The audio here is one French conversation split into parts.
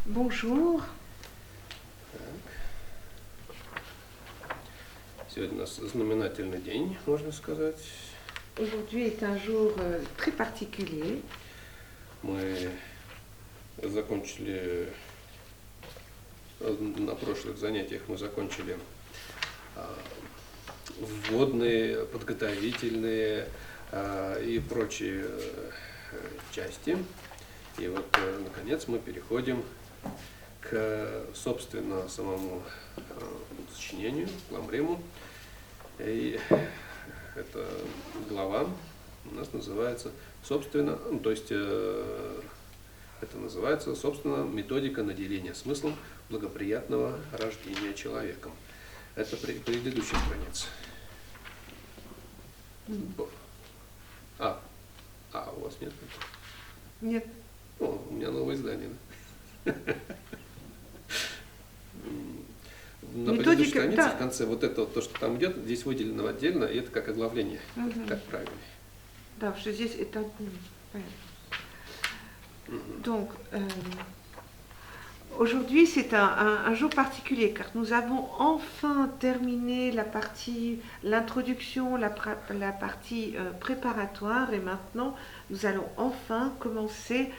Bonjour. Сегодня у нас знаменательный день, можно сказать. Aujourd'hui est un jour très particulier. Мы закончили, на прошлых занятиях мы закончили вводные, подготовительные и прочие части. И вот, наконец, мы переходим к, собственно, самому сочинению, ламриму. И эта глава у нас называется, собственно, то есть это называется, собственно, методика наделения смыслом благоприятного рождения человеком. Это предыдущая страница. У вас нет? Нет. О, у меня новое издание. На предыдущей странице, да. В конце вот это вот, то, что там идет, здесь выделено отдельно, и это как оглавление. Так правильно. Да, что здесь это... Donc, aujourd'hui c'est un jour particulier car nous avons enfin terminé l'introduction, la partie préparatoire et maintenant nous allons enfin commencer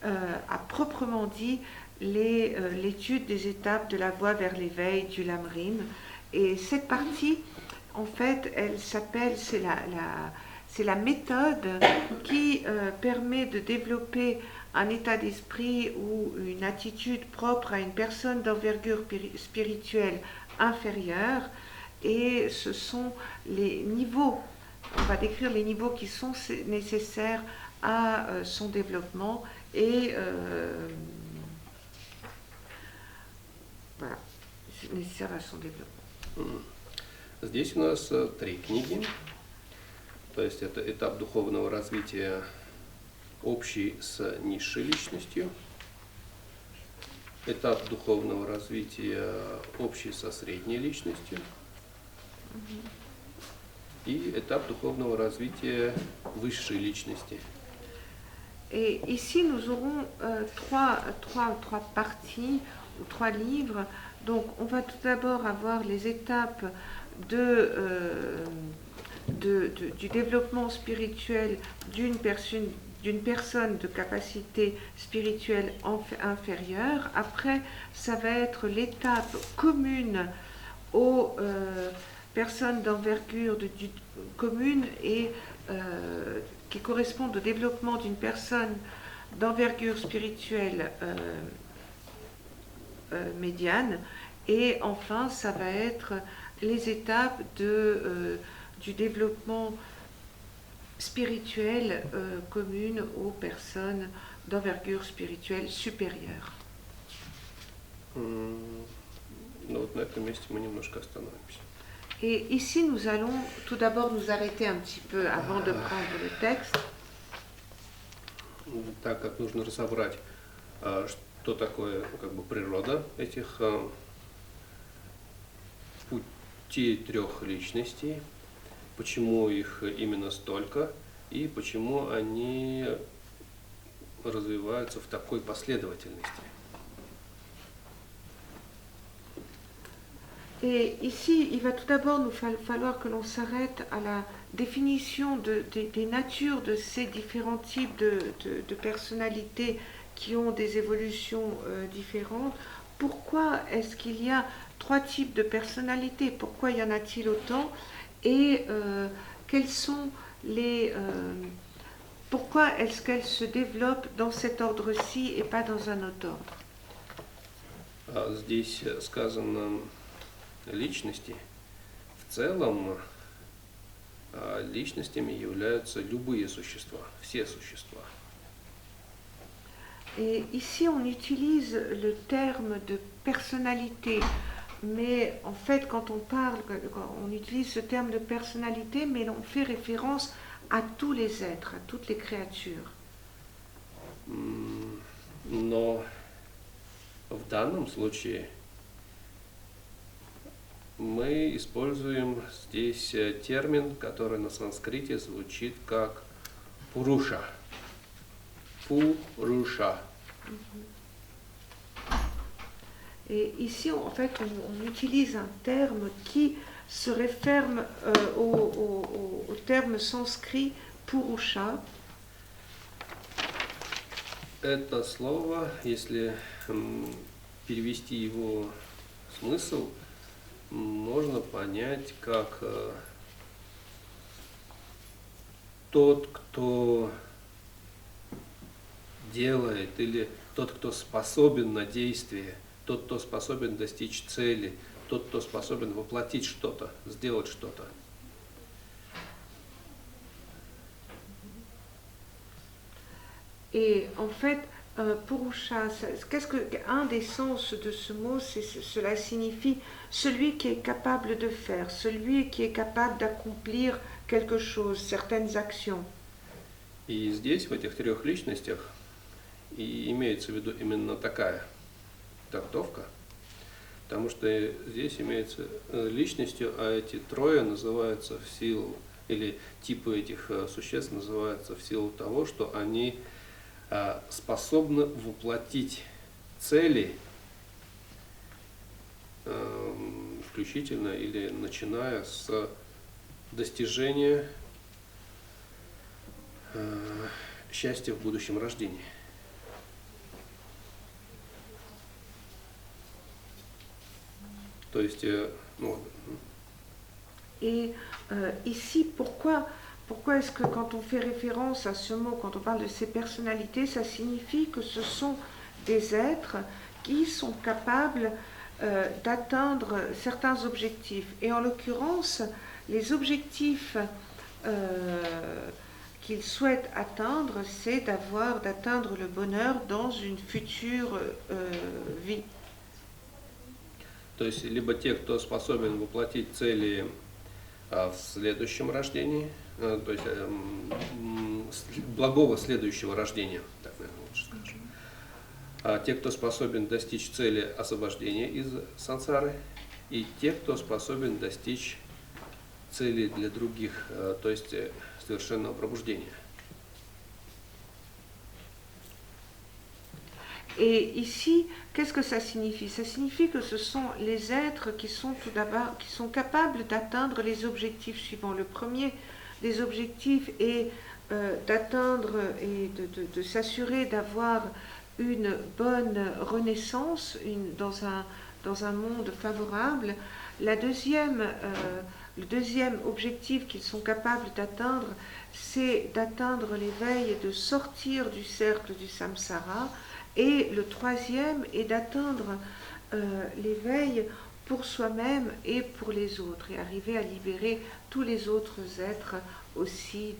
à proprement dit l'étude des étapes de la voie vers l'éveil du Lamrim. Et cette partie, en fait, elle s'appelle, c'est la méthode qui permet de développer un état d'esprit ou une attitude propre à une personne d'envergure spirituelle inférieure. Et ce sont les niveaux, on va décrire les niveaux qui sont nécessaires à son développement et voilà, nécessaire à son développement. Здесь у нас 3 книги, то есть это этап духовного развития общий с низшей личностью, этап духовного развития общий со средней личностью и этап духовного развития высшей личности. Et ici, nous aurons trois parties ou 3 livres. Donc, on va tout d'abord avoir les étapes du développement spirituel d'une personne de capacité spirituelle inférieure. Après, ça va être l'étape commune aux personnes d'envergure commune et qui correspondent au développement d'une personne d'envergure spirituelle médiane. Et enfin, ça va être les étapes du développement spirituel commune aux personnes d'envergure spirituelle supérieure. Вот на этом месте мы немножко остановимся. Et ici, nous allons tout d'abord nous arrêter un petit peu avant de prendre le texte. Так как нужно разобрать, что такое как бы природа этих путей 3 личностей, почему их именно столько и почему они развиваются в такой последовательности. Et ici, il va tout d'abord nous falloir que l'on s'arrête à la définition des natures de ces différents types de personnalités qui ont des évolutions différentes. Pourquoi est-ce qu'il y a 3 types de personnalités? Pourquoi y en a-t-il autant? Et quels sont pourquoi est-ce qu'elles se développent dans cet ordre-ci et pas dans un autre ordre? Здесь сказано личности. В целом личностями являются любые существа, все существа. Et ici, on utilise le terme de personnalité, mais en fait, quand on utilise ce terme de personnalité, mais on fait référence à tous les êtres, à toutes les créatures. Но в данном случае мы используем здесь термин, который на санскрите звучит как пуруша. Пуруша. Et ici, en fait, on utilise un terme qui se réfère au terme sanskrit purusha. Это слово, если перевести его смысл, можно понять как тот, кто делает, или тот, кто способен на действие, тот, кто способен достичь цели, тот, кто способен воплотить что-то, сделать что-то. Et en fait, purusha, un des sens de ce mot, cela signifie celui qui est capable de faire, celui qui est capable d'accomplir quelque chose, certaines actions. И здесь, в этих трех личностях, и имеется в виду именно такая трактовка, потому что здесь имеется личностью, а эти трое называются в силу, или типы этих существ называются в силу того, что они способны воплотить цели, включительно или начиная с достижения счастья в будущем рождении. То есть, ну, Et ici, pourquoi est-ce que quand on fait référence à ce mot, quand on parle de ces personnalités, ça signifie que ce sont des êtres qui sont capables d'atteindre certains objectifs. Et en l'occurrence, les objectifs qu'ils souhaitent atteindre, c'est d'atteindre le bonheur dans une future vie. То есть, либо те, кто способен воплотить цели в следующем рождении, то есть благого следующего рождения, так, наверное, лучше скажем. А те, кто способен достичь цели освобождения из сансары, и те, кто способен достичь цели для других, то есть совершенного пробуждения. Et ici, qu'est-ce que ça signifie? Ça signifie que ce sont les êtres qui sont tout d'abord, qui sont capables d'atteindre les objectifs suivants. Le premier des objectifs est d'atteindre et de s'assurer d'avoir une bonne renaissance dans un monde favorable. Le deuxième objectif qu'ils sont capables d'atteindre, c'est d'atteindre l'éveil et de sortir du cercle du samsara. Et le troisième est d'atteindre l'éveil pour soi-même et pour les autres, et arriver à libérer tous les autres êtres aussi,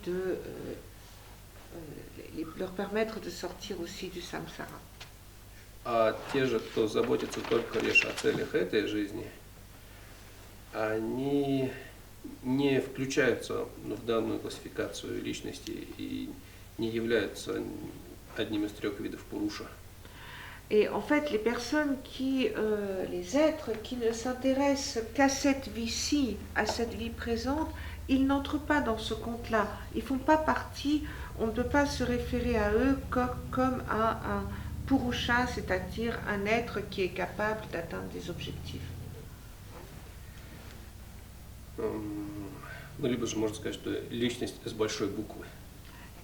leur permettre de sortir aussi du samsara. А те же, кто заботится только лишь о целях этой жизни, они не включаются в данную классификацию личности и не являются одним из трех видов пуруша. Et en fait, les êtres qui ne s'intéressent qu'à cette vie-ci, à cette vie présente, ils n'entrent pas dans ce compte-là. Ils ne font pas partie, on ne peut pas se référer à eux comme à un purusha, c'est-à-dire un être qui est capable d'atteindre des objectifs. Ну, либо же можно сказать, что личность с большой буквы.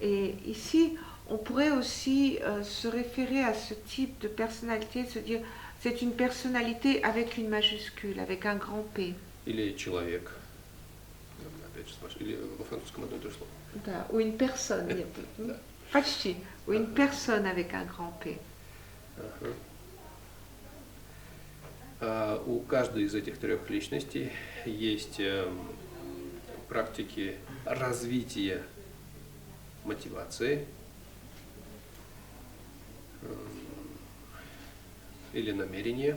Et ici, on pourrait aussi se référer à ce type de personnalité, se dire c'est une personnalité avec une majuscule, avec un grand P. Или человек. Опять же, или во французском одно и то же слово. Да, ou une personne. Почти. Ou une personne avec un grand P. У каждой из этих трех личностей есть практики развития мотивации или намерения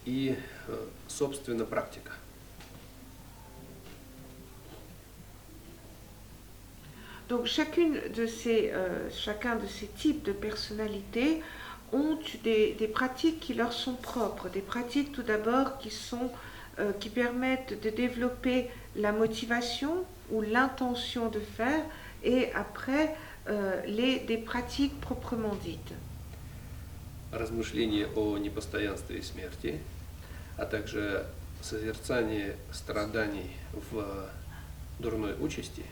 и, собственно, практика. Donc chacun de ces types de personnalités ont des pratiques qui leur sont propres, des pratiques tout d'abord qui permettent de développer la motivation ou l'intention de faire, et après des pratiques proprement dites. размышление о непостоянстве смерти, а также созерцание страданий в дурной участи,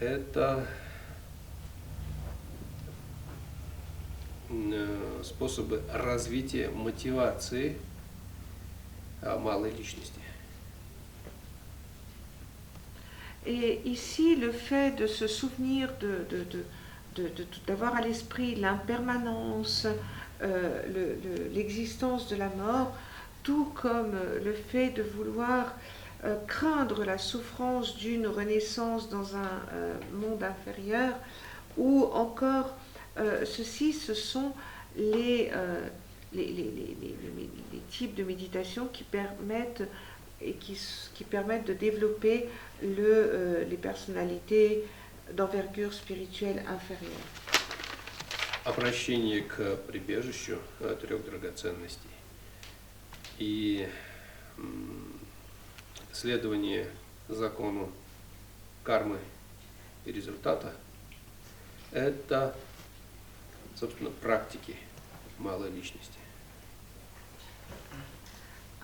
это способы развития мотивации малой личности. Et ici, le fait de se souvenir d'avoir à l'esprit l'impermanence, l'existence de la mort, tout comme le fait de vouloir craindre la souffrance d'une renaissance dans un monde inférieur, ou encore ceci, ce sont les types de méditation qui permettent qui permettent de développer les personnalités d'envergure spirituelle inférieure. Обращение к прибежищу трех драгоценностей и следование закону кармы и результата – это, собственно, практики малой личности.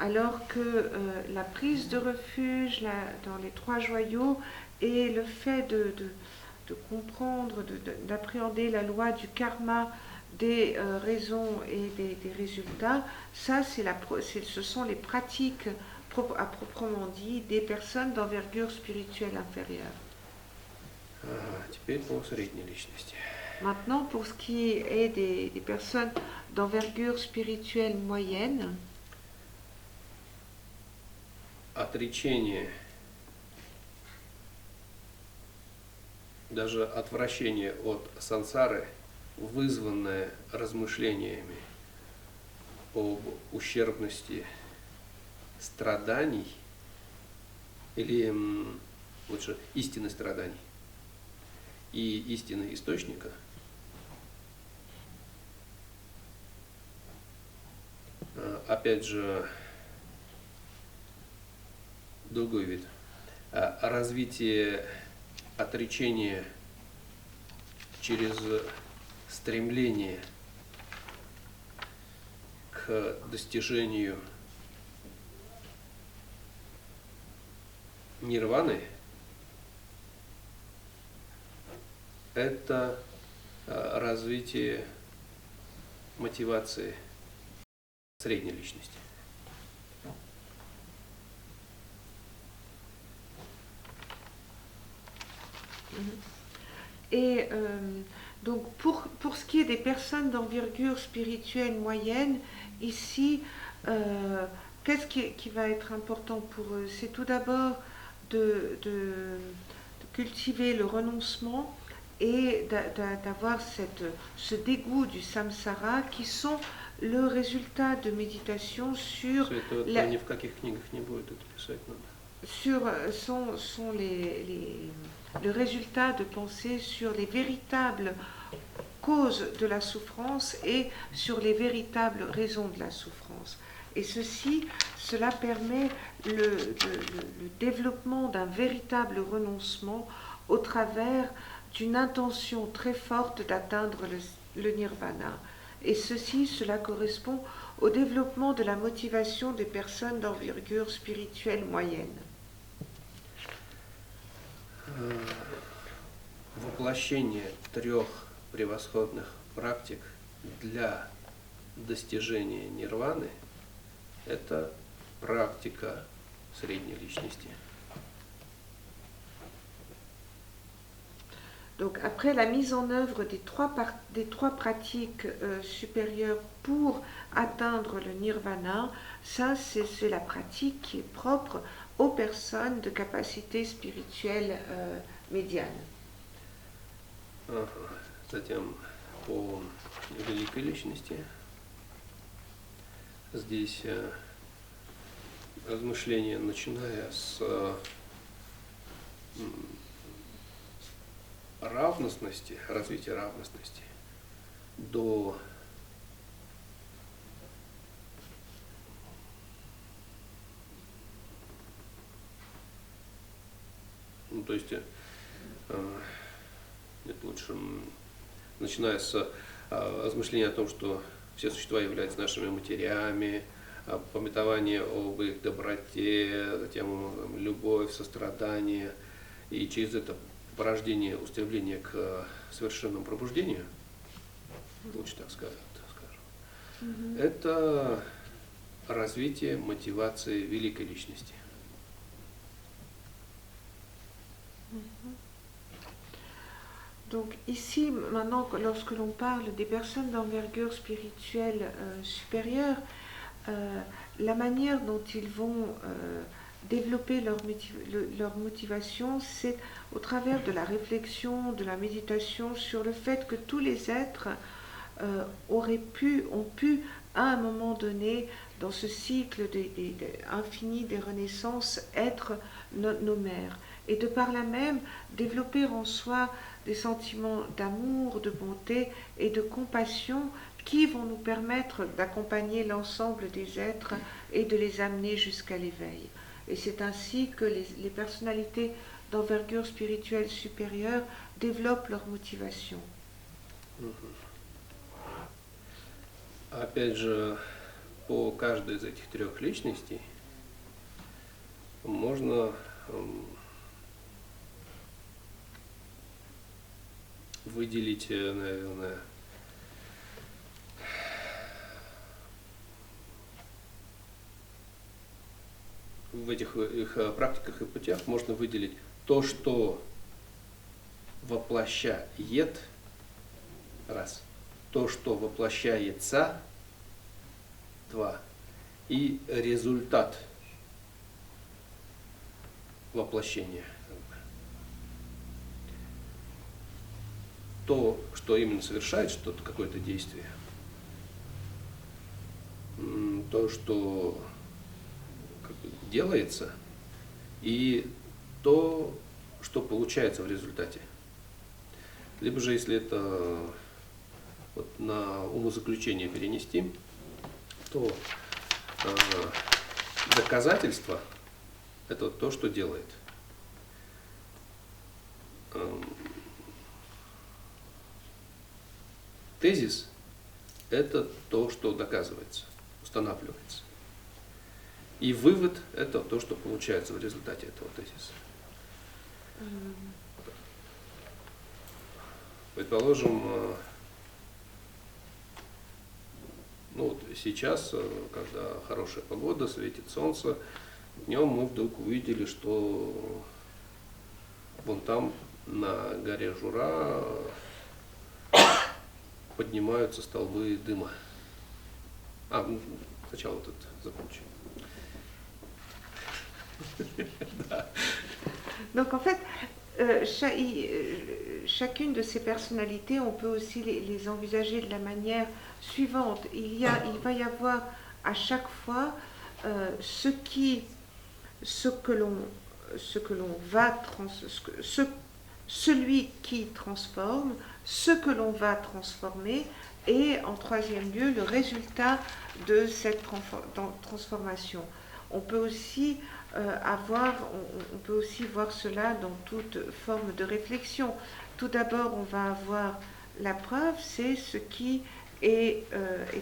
Alors que la prise de refuge dans les trois joyaux et le fait de comprendre, d'appréhender la loi du karma, des raisons et des résultats, ça, ce sont les pratiques à proprement dit des personnes d'envergure spirituelle inférieure. Теперь по средней личности. Maintenant, pour ce qui est des personnes d'envergure spirituelle moyenne, отречение, даже отвращение от сансары, вызванное размышлениями об ущербности страданий, или лучше истины страданий и истины источника, опять же, другой вид. Развитие отречения через стремление к достижению нирваны – это развитие мотивации средней личности. Et donc pour ce qui est des personnes d'envergure spirituelle moyenne, ici, qu'est-ce qui va être important pour eux? C'est tout d'abord de cultiver le renoncement et d'avoir ce dégoût du samsara qui sont le résultat de méditation sur le résultat de penser sur les véritables causes de la souffrance et sur les véritables raisons de la souffrance. Et cela permet le développement d'un véritable renoncement au travers d'une intention très forte d'atteindre le nirvana. Et cela correspond au développement de la motivation des personnes d'envergure spirituelle moyenne. Воплощение трех превосходных практик для достижения нирваны – это практика средней личности. Donc après la mise en œuvre des trois pratiques supérieures pour atteindre le nirvana, ça c'est la pratique qui est propre aux personnes de capacité spirituelle médiane. Затем по великой личности. Здесь размышления, начиная с равностности, развития равностности до то есть нет, лучше начиная с размышления о том, что все существа являются нашими матерями, памятование об их доброте, затем любовь, сострадание, и через это порождение устремления к совершенному пробуждению, лучше так сказать, скажем, это развитие мотивации великой личности. Donc ici, maintenant, lorsque l'on parle des personnes d'envergure spirituelle supérieure, la manière dont ils vont développer leur motivation, c'est au travers de la réflexion, de la méditation sur le fait que tous les êtres ont pu, à un moment donné, dans ce cycle infini des renaissances, être nos mères. Et de par là même, développer en soi des sentiments d'amour, de bonté et de compassion qui vont nous permettre d'accompagner l'ensemble des êtres et de les amener jusqu'à l'éveil. Et c'est ainsi que les personnalités d'envergure spirituelle supérieure développent leur motivation. Опять же, по каждой из этих трех личностей можно выделить, наверное, в этих их практиках и путях можно выделить то, что воплощает, раз, то, что воплощается, два, и результат воплощения. То, что именно совершает что-то, какое-то действие, то, что делается, и то, что получается в результате. Либо же, если это вот на умозаключение перенести, то доказательство – это то, что делает. Тезис – это то, что доказывается, устанавливается. И вывод – это то, что получается в результате этого тезиса. Предположим, ну вот сейчас, когда хорошая погода, светит солнце, днем мы вдруг увидели, что вон там на горе Жура поднимаются столбы дыма. Сначала вот это закончу. Donc en fait, chacune de ces personnalités, on peut aussi les envisager de la manière suivante. Il va y avoir à chaque fois celui qui transforme, ce que l'on va transformer, et en troisième lieu, le résultat de cette transformation. On peut aussi on peut aussi voir cela dans toute forme de réflexion. Tout d'abord, on va avoir la preuve, c'est ce qui est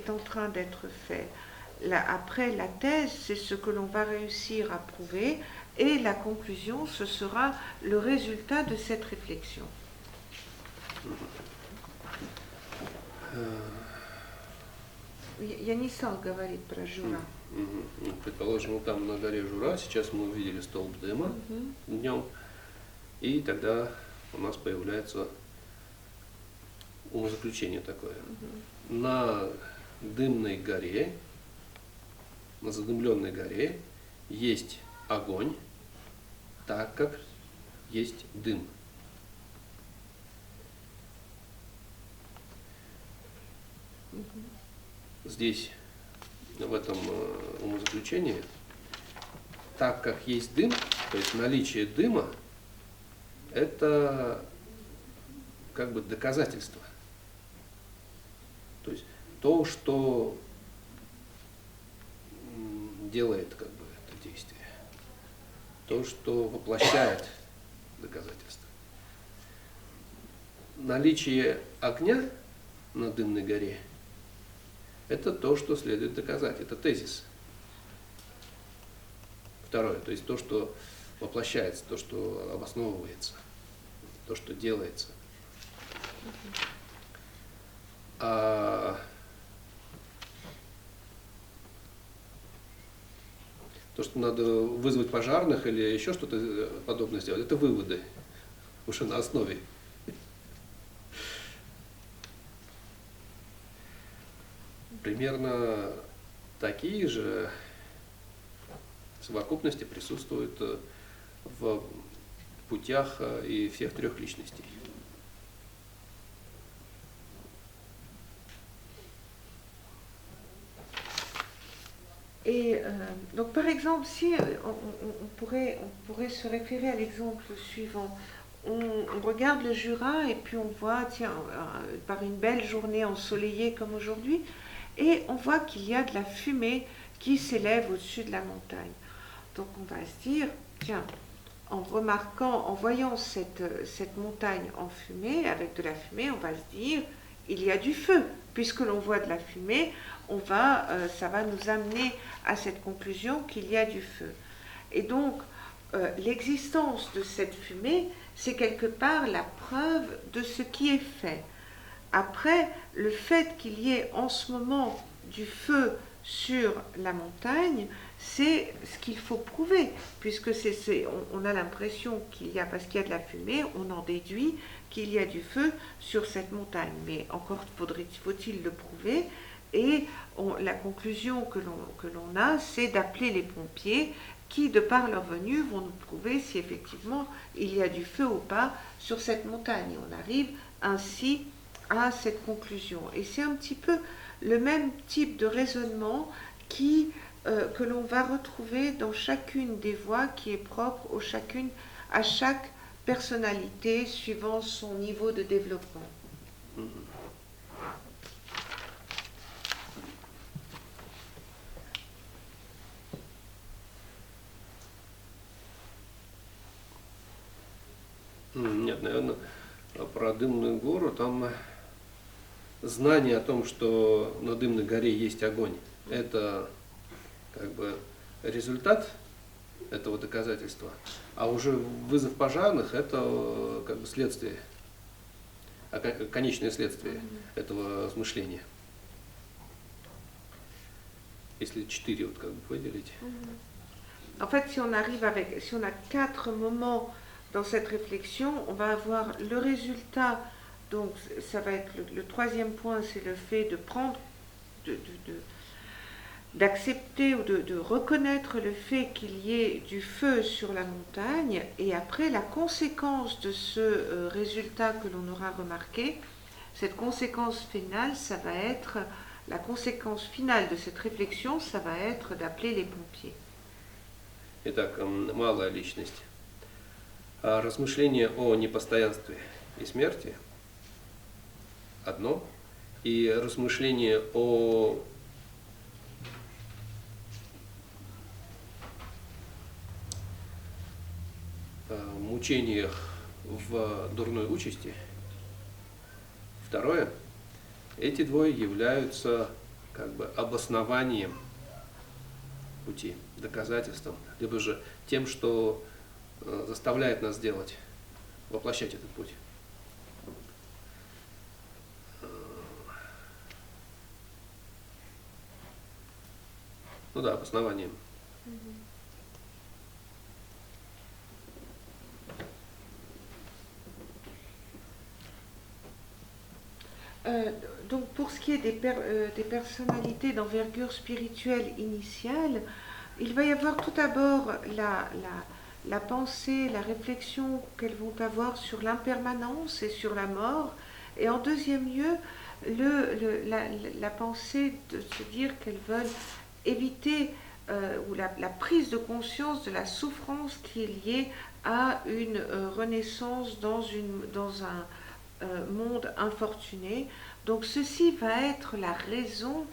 en train d'être fait. Après, la thèse, c'est ce que l'on va réussir à prouver, et la conclusion, ce sera le résultat de cette réflexion. Янисал говорит про Жура. Предположим, там на горе Жура, сейчас мы увидели столб дыма днем, и тогда у нас появляется умозаключение такое. На дымной горе, на задымленной горе есть огонь, так как есть дым. Здесь, в этом умозаключении, так как есть дым, то есть наличие дыма, это как бы доказательство. То есть то, что делает как бы это действие, то, что воплощает доказательство. Наличие огня на дымной горе это то, что следует доказать, это тезис. Второе, то есть то, что воплощается, то, что обосновывается, то, что делается. А то, что надо вызвать пожарных или еще что-то подобное сделать, это выводы уже на основе. Примерно такие же совокупности присутствуют в путях и всех трех личностей. Et donc par exemple, si on pourrait se référer à l'exemple suivant, on regarde le Jura et puis on voit, tiens, par une belle journée ensoleillée comme aujourd'hui, et on voit qu'il y a de la fumée qui s'élève au-dessus de la montagne. Donc on va se dire, tiens, en remarquant, en voyant cette montagne enfumée, avec de la fumée, on va se dire, il y a du feu. Puisque l'on voit de la fumée, ça va nous amener à cette conclusion qu'il y a du feu. Et donc, l'existence de cette fumée, c'est quelque part la preuve de ce qui est fait. Après, le fait qu'il y ait en ce moment du feu sur la montagne, c'est ce qu'il faut prouver, puisque on a l'impression qu'il y a, parce qu'il y a de la fumée, on en déduit qu'il y a du feu sur cette montagne. Mais encore faut-il le prouver, et la conclusion que l'on a, c'est d'appeler les pompiers qui, de par leur venue, vont nous prouver si effectivement il y a du feu ou pas sur cette montagne. Et on arrive ainsi à cette conclusion. Et c'est un petit peu le même type de raisonnement que l'on va retrouver dans chacune des voies qui est propre à chaque personnalité suivant son niveau de développement. Нет, наверное, про дымную гору, там знание о том, что на дымной горе есть огонь, это как бы результат этого доказательства, а уже вызов пожарных это как бы следствие, конечное следствие этого смышления. Если 4 вот как бы выделить. En fait, si on a 4 moments dans cette réflexion, on va avoir le résultat. Donc, ça va être le troisième point, c'est le fait de prendre, d'accepter ou de reconnaître le fait qu'il y ait du feu sur la montagne, et après la conséquence de ce résultat que l'on aura remarqué, cette conséquence finale, ça va être la conséquence finale de cette réflexion, ça va être d'appeler les pompiers. Итак, малая личность. Размышление о непостоянстве и смерти одно, и размышление о мучениях в дурной участи второе. Эти двое являются как бы обоснованием пути, доказательством, либо же тем, что заставляет нас делать, воплощать этот путь. Ну да, обоснованием. Donc pour ce qui est des personnalités d'envergure spirituelle initiale, il va y avoir tout d'abord la pensée, la réflexion qu'elles vont avoir sur l'impermanence et sur la mort, et en deuxième lieu, la pensée de se dire qu'elles veulent éviter ou la prise de conscience de la souffrance qui est liée à une renaissance dans un monde infortuné. Donc ceci va être la raison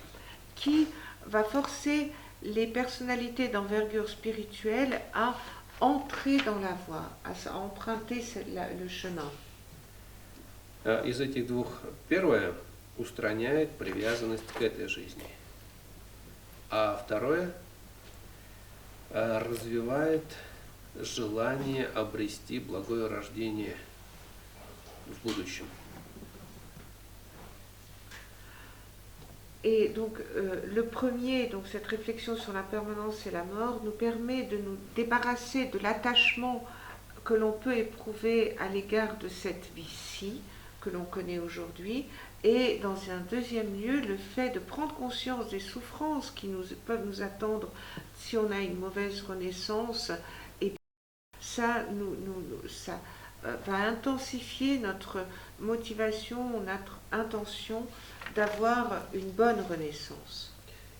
qui va forcer les personnalités d'envergure spirituelle à entrer dans la voie, à emprunter le chemin. Из этих двух первое устраняет привязанность к этой жизни. А второе развивает желание обрести благое рождение в будущем. Et donc, le premier, donc cette réflexion sur la permanence et la mort, nous permet de nous débarrasser de l'attachement que l'on peut éprouver à l'égard de cette vie-ci, que l'on connaît aujourd'hui, et dans un deuxième lieu, le fait de prendre conscience des souffrances qui peuvent nous attendre si on a une mauvaise renaissance, et ça, ça va intensifier notre motivation, notre intention d'avoir une bonne renaissance.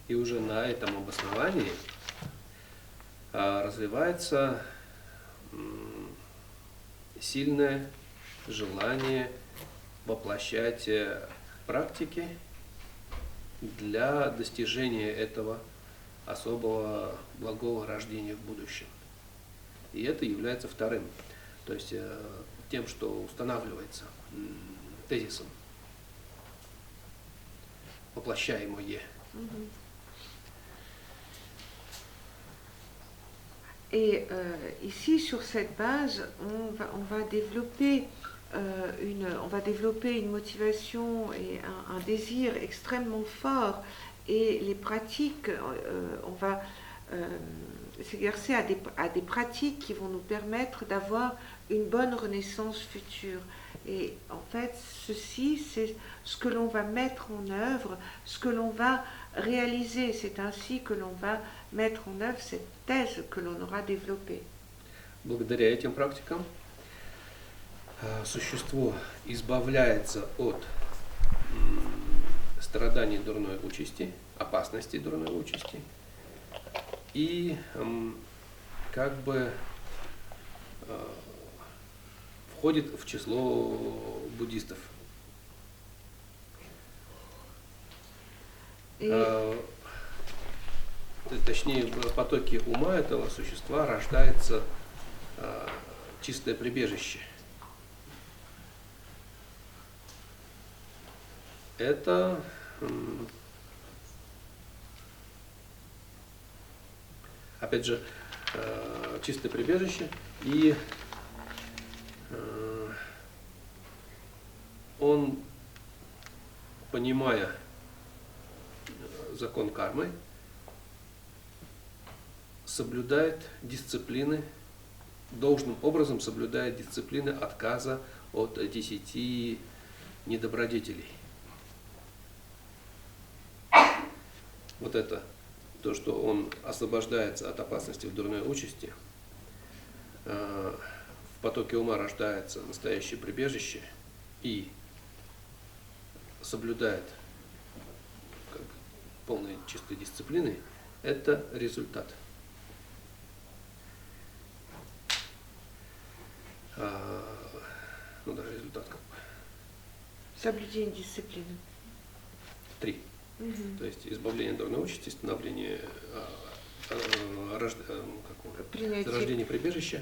И уже на этом обосновании развивается сильное желание воплощать практики для достижения этого особого благого рождения в будущем. И это является вторым, то есть тем, что устанавливается тезисом, воплощаемое. Et ici, sur cette base, on va développer une motivation et un désir extrêmement fort. Et les pratiques, on va s'exercer à des pratiques qui vont nous permettre d'avoir une bonne renaissance future. Et en fait, ceci, c'est ce que l'on va mettre en œuvre, ce que l'on va réaliser. C'est ainsi que l'on va mettre en œuvre cette thèse que l'on aura développée. Благодаря этим практикам существо избавляется от страданий дурной участи, опасностей дурной участи, и как бы входит в число буддистов. Точнее, в потоке ума этого существа рождается чистое прибежище. Это опять же чистое прибежище, и он, понимая закон кармы, соблюдает дисциплины, должным образом соблюдает дисциплины отказа от 10 недобродетелей. Вот это, то, что он освобождается от опасности в дурной участи, в потоке ума рождается настоящее прибежище и соблюдает полной чистой дисциплины, это результат. Ну да, результат как бы. Соблюдение дисциплины. 3. То есть избавление от дурной участи, становление рождение прибежища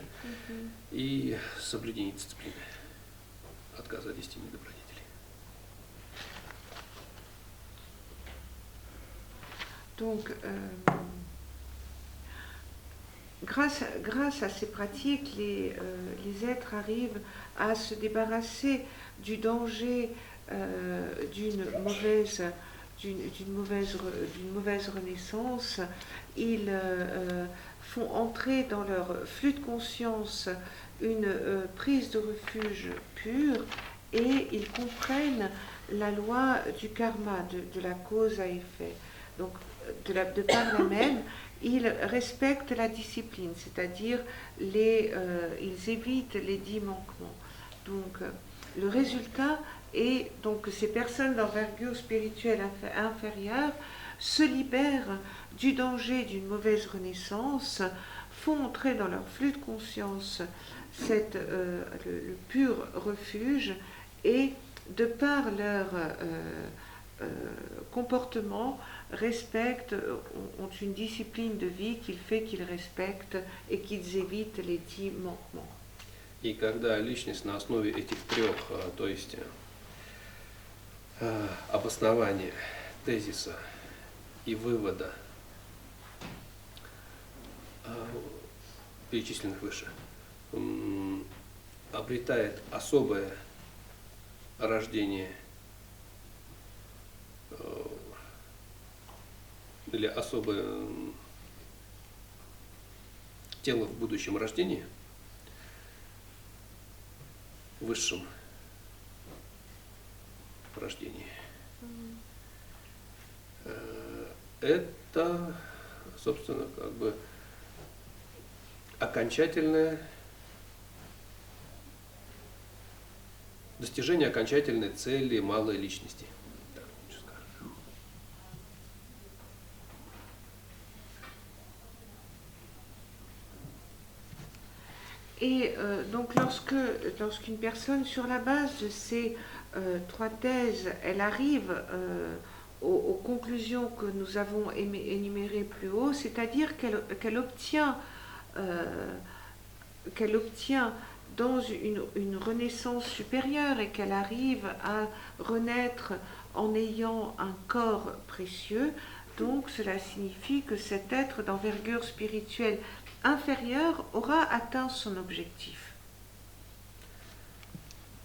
и соблюдение дисциплины, отказа от 10 недобродетелей. Donc, grâce à ces pratiques, les êtres arrivent à se débarrasser du danger d'une mauvaise renaissance. Ils font entrer dans leur flux de conscience une prise de refuge pure, et ils comprennent la loi du karma, de la cause à effet. Donc, de par la même, ils respectent la discipline, c'est-à-dire ils évitent les 10 manquements. Donc, le résultat est donc que ces personnes d'envergure spirituelle inférieure se libèrent du danger d'une mauvaise renaissance, font entrer dans leur flux de conscience le pur refuge, et de par leur comportement, ont une discipline de vie qui fait qu'ils respectent et qu'ils évitent les 10 manquements. И когда личность на основе этих трех, то есть обоснования тезиса и вывода, перечисленных выше, обретает особое рождение или особое тело в будущем рождении, в высшем рождении, это, собственно, как бы достижение окончательной цели малой личности. Так лучше скажем. Et donc lorsqu'une personne, sur la base de ces trois thèses, elle arrive aux conclusions que nous avons énumérées plus haut, c'est-à-dire qu'elle obtient dans une renaissance supérieure et qu'elle arrive à renaître en ayant un corps précieux, donc cela signifie que cet être d'envergure spirituelle inférieure aura atteint son objectif.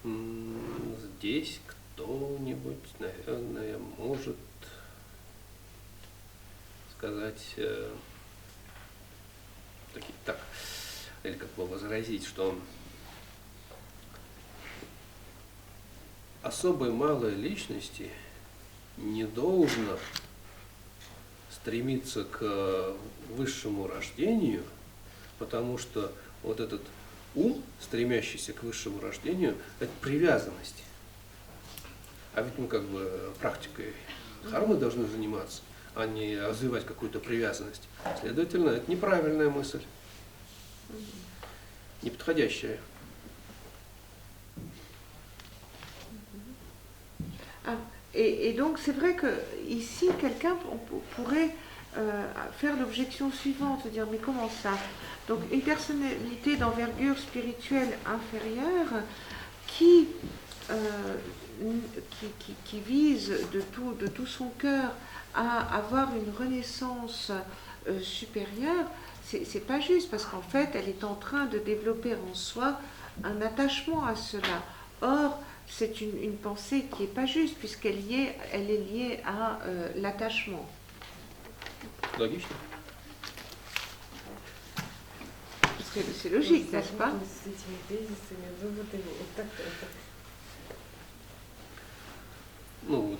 Здесь кто-нибудь, наверное, может сказать так, или как бы возразить, что особой малой личности не должно стремиться к высшему рождению, потому что вот этот ум, стремящийся к высшему рождению, это привязанность. А ведь мы как бы практикой дхармы должны заниматься, а не развивать какую-то привязанность. Следовательно, это неправильная мысль, неподходящая. Et donc c'est vrai que ici quelqu'un pourrait faire l'objection suivante, se dire mais comment ça? Donc une personnalité d'envergure spirituelle inférieure qui vise de tout son cœur à avoir une renaissance supérieure, c'est pas juste parce qu'en fait elle est en train de développer en soi un attachement à cela. Or, c'est une pensée qui n'est pas juste puisqu'elle elle est liée à l'attachement. Logique. C'est logique, n'est-ce pas? Ну вот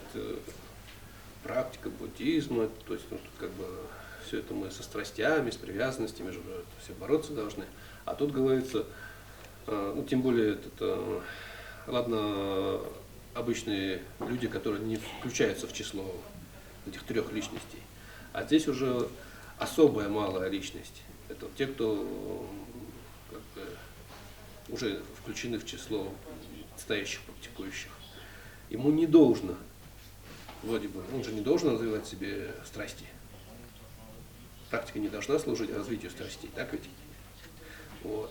практика буддизма, то есть ну, тут как бы все это мы со страстями, с привязанностями же все бороться должны. А тут говорится, ну тем более это, ладно, обычные люди, которые не включаются в число этих трех личностей. А здесь уже особая малая личность. Это те, кто как бы, уже включены в число настоящих практикующих. Ему не должно, вроде бы, он же не должен развивать в себе страсти. Практика не должна служить развитию страстей, так ведь? Вот.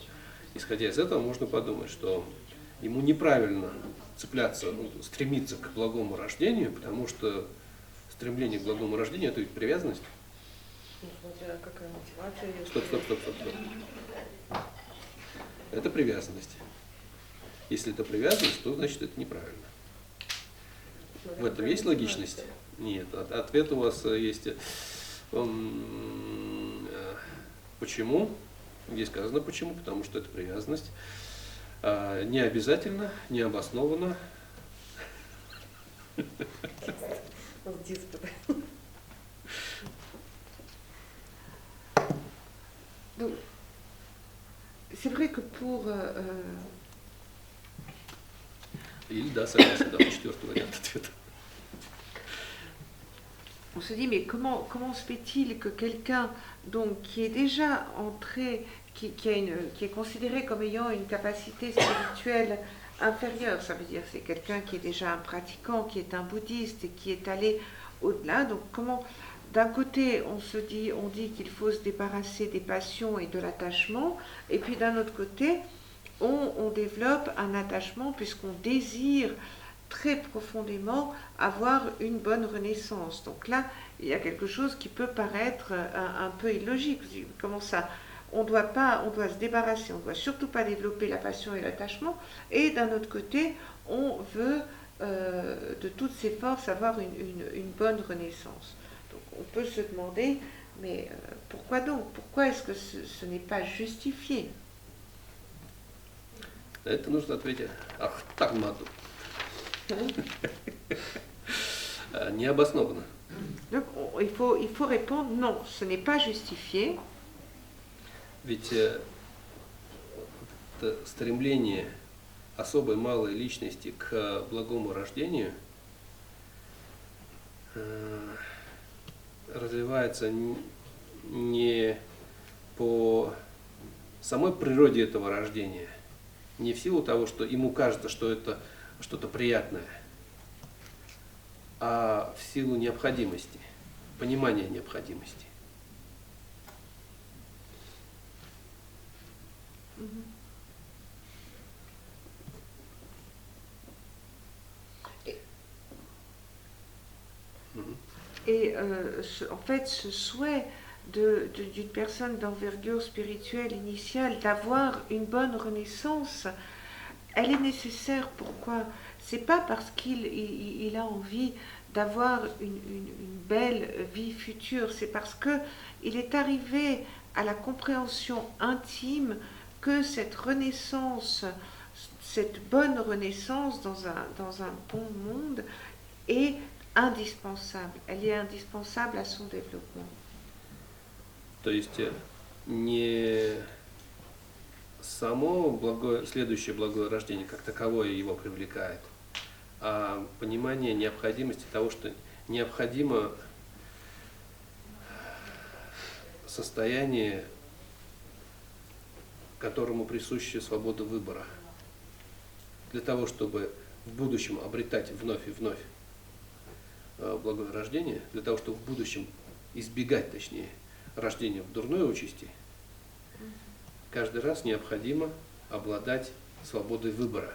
Исходя из этого, можно подумать, что ему неправильно цепляться, ну, стремиться к благому рождению, потому что стремление к благому рождению – это ведь привязанность. Какая мотивация? Стоп. Это привязанность. Если это привязанность, то значит это неправильно. В этом есть логичность? Нет. Ответ у вас есть. Почему? Здесь сказано почему, потому что это привязанность. Не обязательно, не обоснованно. Donc, c'est vrai que pour... Или да, согласен, да, четвертый вариант ответа. On se dit, mais comment se fait-il que quelqu'un donc, qui est déjà entré, qui est considéré comme ayant une capacité spirituelle inférieure, ça veut dire c'est quelqu'un qui est déjà un pratiquant, qui est un bouddhiste et qui est allé au-delà, donc comment, d'un côté on dit qu'il faut se débarrasser des passions et de l'attachement, et puis d'un autre côté on développe un attachement puisqu'on désire très profondément avoir une bonne renaissance. Donc là, il y a quelque chose qui peut paraître un peu illogique. Comment ça? On doit se débarrasser, on ne doit surtout pas développer la passion et l'attachement, et d'un autre côté, on veut de toutes ses forces avoir une bonne renaissance. Donc on peut se demander, mais pourquoi donc? Pourquoi est-ce que ce n'est pas justifié? Это нужно ответить Ахтармаду. Необоснованно. Donc il faut répondre non, ce n'est pas justifié. Ведь это стремление особой малой личности к благому рождению развивается не по самой природе этого рождения, не в силу того, что ему кажется, что это что-то приятное, а в силу необходимости, понимания необходимости. Et en fait, ce souhait d'une personne d'envergure spirituelle initiale d'avoir une bonne renaissance, elle est nécessaire. Pourquoi? C'est pas parce qu'il a envie d'avoir une belle vie future, c'est parce que il est arrivé à la compréhension intime que cette renaissance, cette bonne renaissance dans un bon monde est indispensable. Elle est indispensable à son développement. То есть не само следующее благое рождение как таковое его привлекает, а понимание необходимости того, что необходимо состояние, которому присуща свобода выбора, для того, чтобы в будущем обретать вновь и вновь благое рождение, для того, чтобы в будущем избегать, точнее, рождения в дурной участи, каждый раз необходимо обладать свободой выбора.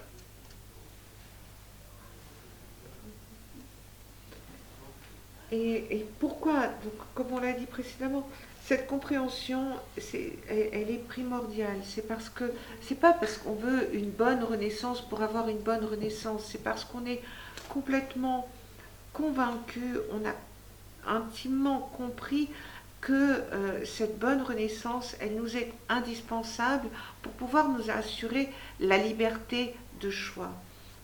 Et pourquoi, donc, comme on l'a dit précédemment, cette compréhension, elle est primordiale. C'est pas parce qu'on veut une bonne renaissance pour avoir une bonne renaissance. C'est parce qu'on est complètement convaincu, on a intimement compris que cette bonne renaissance, elle nous est indispensable pour pouvoir nous assurer la liberté de choix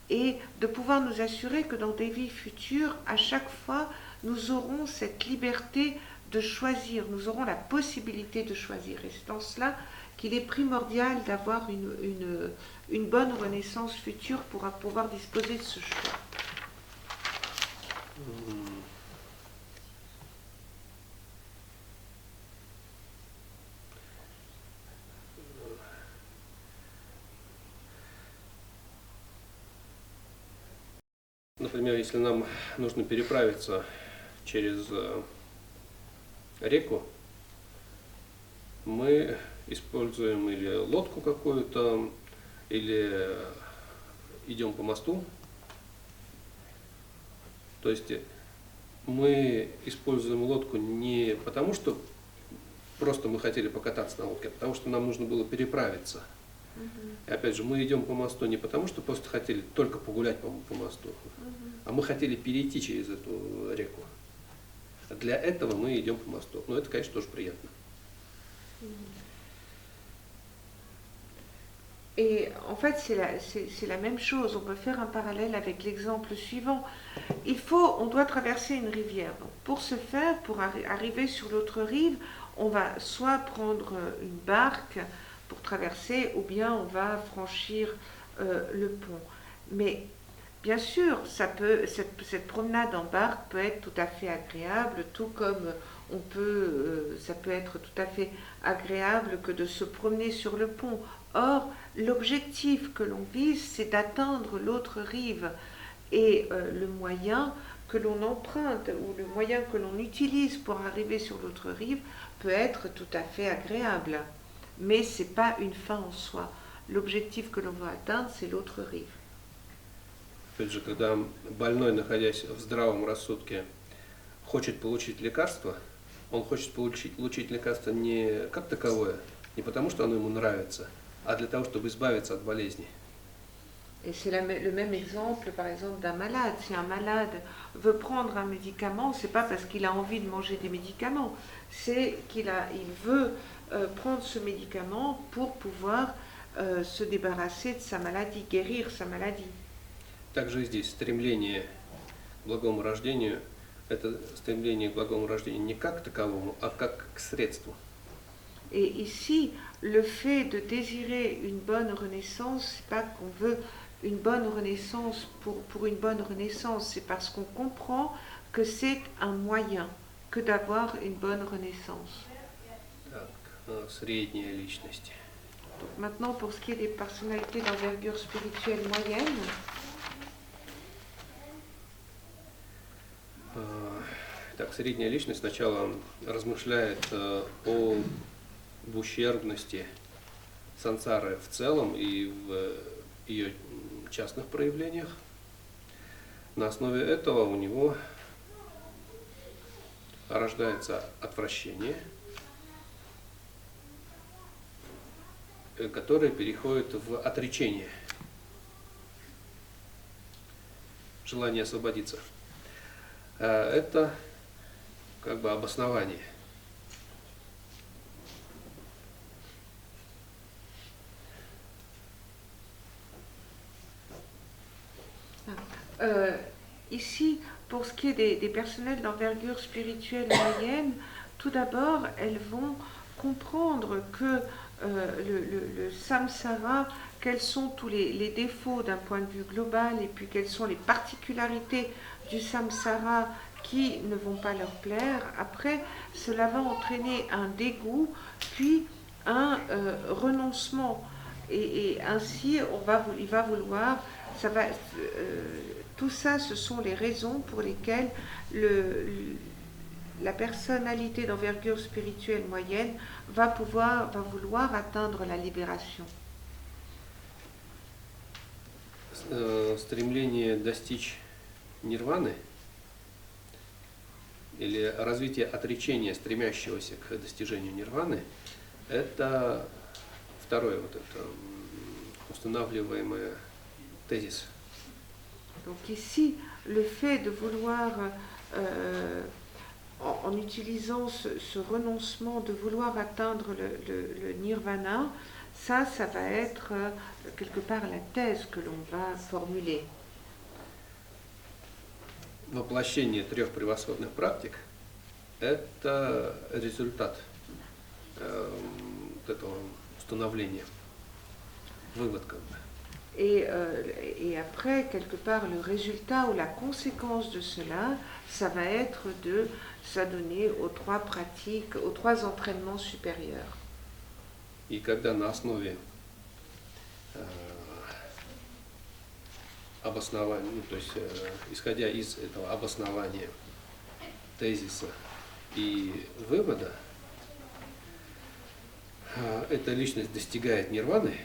et de pouvoir nous assurer que dans des vies futures, à chaque fois, nous aurons cette liberté de choisir, nous aurons la possibilité de choisir. Et c'est dans cela qu'il est primordial d'avoir une bonne renaissance future pour pouvoir disposer de ce choix. Например, если нам нужно переправиться через реку, мы используем или лодку какую-то, или идем по мосту. То есть мы используем лодку не потому, что просто мы хотели покататься на лодке, а потому что нам нужно было переправиться. И опять же, мы идем по мосту не потому, что просто хотели только погулять по мосту, а мы хотели перейти через эту реку. Для этого мы идем по мосту. Но это, конечно, тоже приятно. Et en fait, c'est la même chose. On peut faire un parallèle avec l'exemple suivant. On doit traverser une rivière. Donc, pour ce faire, pour arriver sur l'autre rive, on va soit prendre une barque pour traverser, ou bien on va franchir le pont. Mais bien sûr, cette promenade en barque peut être tout à fait agréable, tout comme ça peut être tout à fait agréable que de se promener sur le pont. Or, l'objectif que l'on vise, c'est d'atteindre l'autre rive. Et le moyen que l'on emprunte ou le moyen que l'on utilise pour arriver sur l'autre rive peut être tout à fait agréable. Mais ce n'est pas une fin en soi. L'objectif que l'on veut atteindre, c'est l'autre rive. Опять же, когда больной, находясь в здравом рассудке, хочет получить лекарство, он хочет получить лекарство не как таковое, не потому, что оно ему nравится, а для того, чтобы избавиться от болезни. Et c'est le même exemple, par exemple, d'un malade. Si un malade veut prendre un médicament, c'est pas parce qu'il a envie de manger des médicaments, c'est il veut prendre ce médicament pour pouvoir se débarrasser de sa maladie, guérir sa maladie. Также и здесь стремление к благому рождению – это стремление к благому рождению не как к таковому, а как к средству. Et ici, le fait de désirer une bonne renaissance, c'est pas qu'on veut une bonne renaissance pour une bonne renaissance, c'est parce qu'on comprend que c'est un moyen que d'avoir une bonne renaissance. Так, средняя личность. Donc maintenant, pour ce qui est des personnalités d'envergure spirituelle moyenne, Так, средняя личность сначала размышляет об ущербности сансары в целом и в ее частных проявлениях. На основе этого у него рождается отвращение, которое переходит в отречение, желание освободиться. Это как бы обоснование. Ici, pour ce qui est des personnels d'envergure spirituelle moyenne, tout d'abord, elles vont comprendre que le samsara, quels sont tous les défauts d'un point de vue global et puis quelles sont les particularités du samsara qui ne vont pas leur plaire. Après, cela va entraîner un dégoût, puis un renoncement. Et ainsi, il va vouloir, tout ça, ce sont les raisons pour lesquelles la personnalité d'envergure spirituelle moyenne va vouloir atteindre la libération. Стремление достичь нирваны или развитие отречения, стремящегося к достижению нирваны, это второй вот это устанавливаемый тезис. Donc ici, le fait de vouloir, en utilisant ce renoncement, de vouloir atteindre le nirvana, ça va être quelque part la thèse que l'on va formuler. Воплощение трех превосходных практик – это результат вот этого установления, вывод как бы. Et après, quelque part, le résultat ou la conséquence de cela, ça va être de s'adonner aux trois pratiques, aux trois entraînements supérieurs. И когда на основе обоснования, то есть исходя из этого обоснования, тезиса и вывода, эта личность достигает нирваны,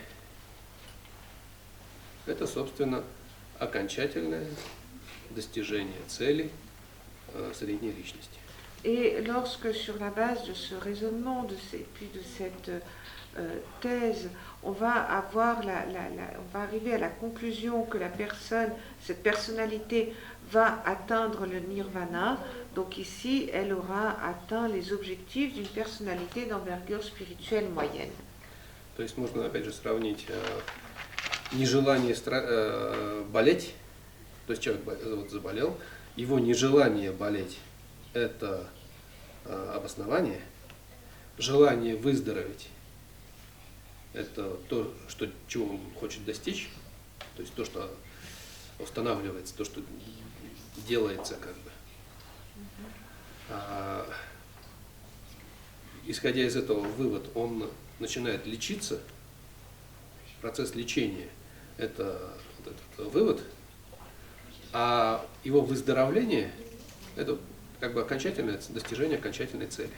это, собственно, окончательное достижение цели средней личности. Et lorsque sur la base de ce raisonnement, puis de cette thèse, on va arriver à la conclusion que cette personnalité va atteindre le nirvana. Donc ici, elle aura atteint les objectifs d'une personnalité d'envergure spirituelle moyenne. То есть можно опять же сравнить нежелание болеть, то есть человек заболел, его нежелание болеть – это обоснование, желание выздороветь – это то, чего он хочет достичь, то есть то, что устанавливается, то, что делается как бы. Исходя из этого вывод, он начинает лечиться, процесс лечения – это вот этот вывод, а его выздоровление – это как бы окончательное достижение окончательной цели.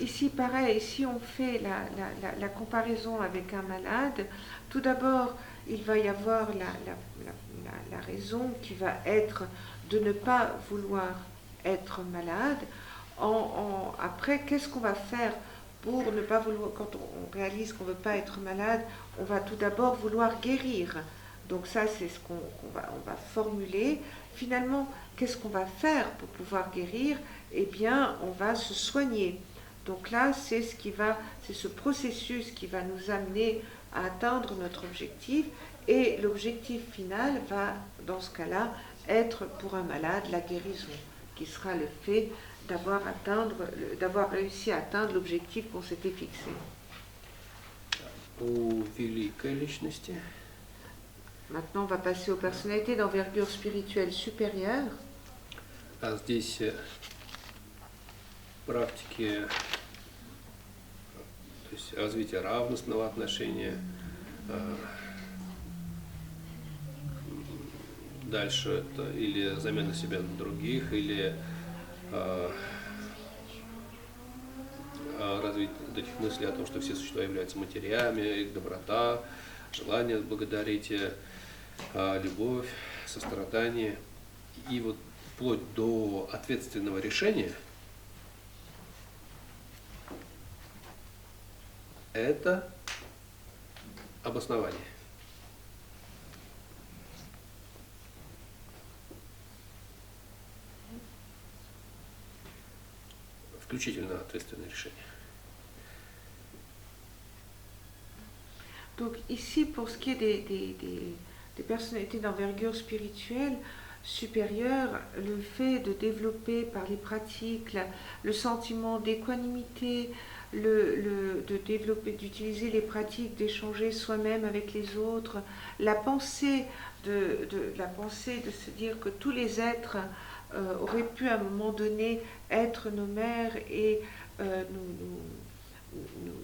ici, pareil, si on fait la comparaison avec un malade, tout d'abord, il va y avoir la raison qui va être de ne pas vouloir être malade. Après, qu'est-ce qu'on va faire pour ne pas vouloir, quand on réalise qu'on ne veut pas être malade, on va tout d'abord vouloir guérir. Donc ça, c'est ce on va formuler. Finalement, qu'est-ce qu'on va faire pour pouvoir guérir? Eh bien, on va se soigner. Donc là, c'est ce processus qui va nous amener à atteindre notre objectif. Et l'objectif final va, dans ce cas-là, être pour un malade la guérison, qui sera le fait d'avoir réussi à atteindre l'objectif qu'on s'était fixé. У великой личности Maintenant, on va passer aux personnalités d'envergure spirituelle supérieure. А здесь практики, то есть развитие равностного отношения, дальше это или замена себя на других, или развитие этих мыслей о том, что все существа являются матерями, их доброта, желание благодарить, любовь, сострадание. И вот вплоть до ответственного решения это обоснование. Включительно ответственное решение. Donc ici, pour ce qui est des personnalités d'envergure spirituelle supérieure, le fait de développer par les pratiques le sentiment d'équanimité, d'utiliser les pratiques d'échanger soi-même avec les autres, la pensée de se dire que tous les êtres auraient pu à un moment donné être nos mères et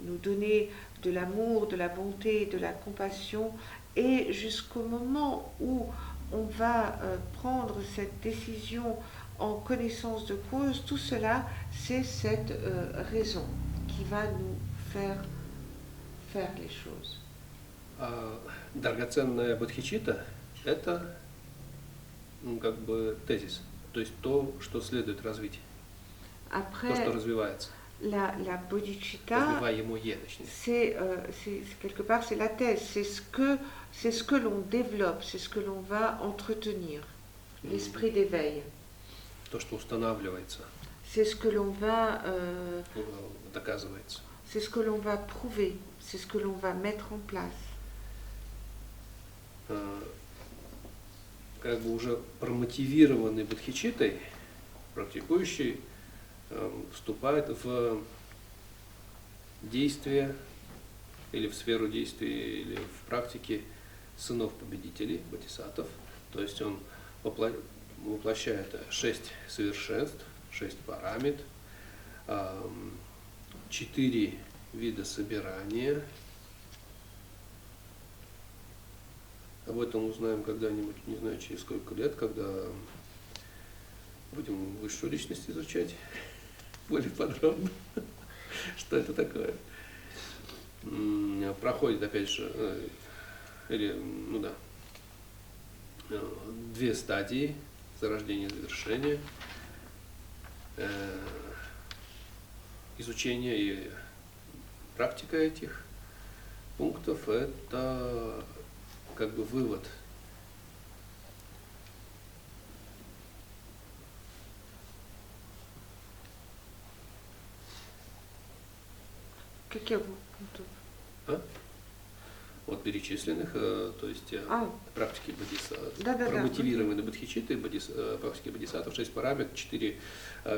nous donner de l'amour, de la bonté, de la compassion, et jusqu'au moment où on va prendre cette décision en connaissance de cause, tout cela, c'est cette raison qui va nous faire les choses. Драгоценная бодхичитта – это как бы тезис, то есть то, что следует развить, Après, то, что развивается. La bodhicitta, c'est quelque part c'est la thèse, c'est ce que l'on développe, c'est ce que l'on va entretenir, l'esprit d'éveil. То, что устанавливается, c'est ce que l'on va доказывается. C'est ce que l'on va prouver, c'est ce que l'on va mettre en place. Как бы уже промотивированный бодхичиттой, практикующий вступает в действие или в сферу действий, или в практике сынов победителей, бодхисаттв. То есть он воплощает 6 совершенств, 6 парамит, 4 вида собирания. Об этом узнаем когда-нибудь, не знаю, через сколько лет, когда будем высшую личность изучать более подробно, что это такое. Проходит, опять же, ну да, 2 стадии: зарождение и завершение, изучение и практика этих пунктов – это как бы вывод. Какие пункты? От перечисленных, то есть практики бодхисаттв, промотивированные бодхичитты, практики бодхисаттв, 6 параметров, 4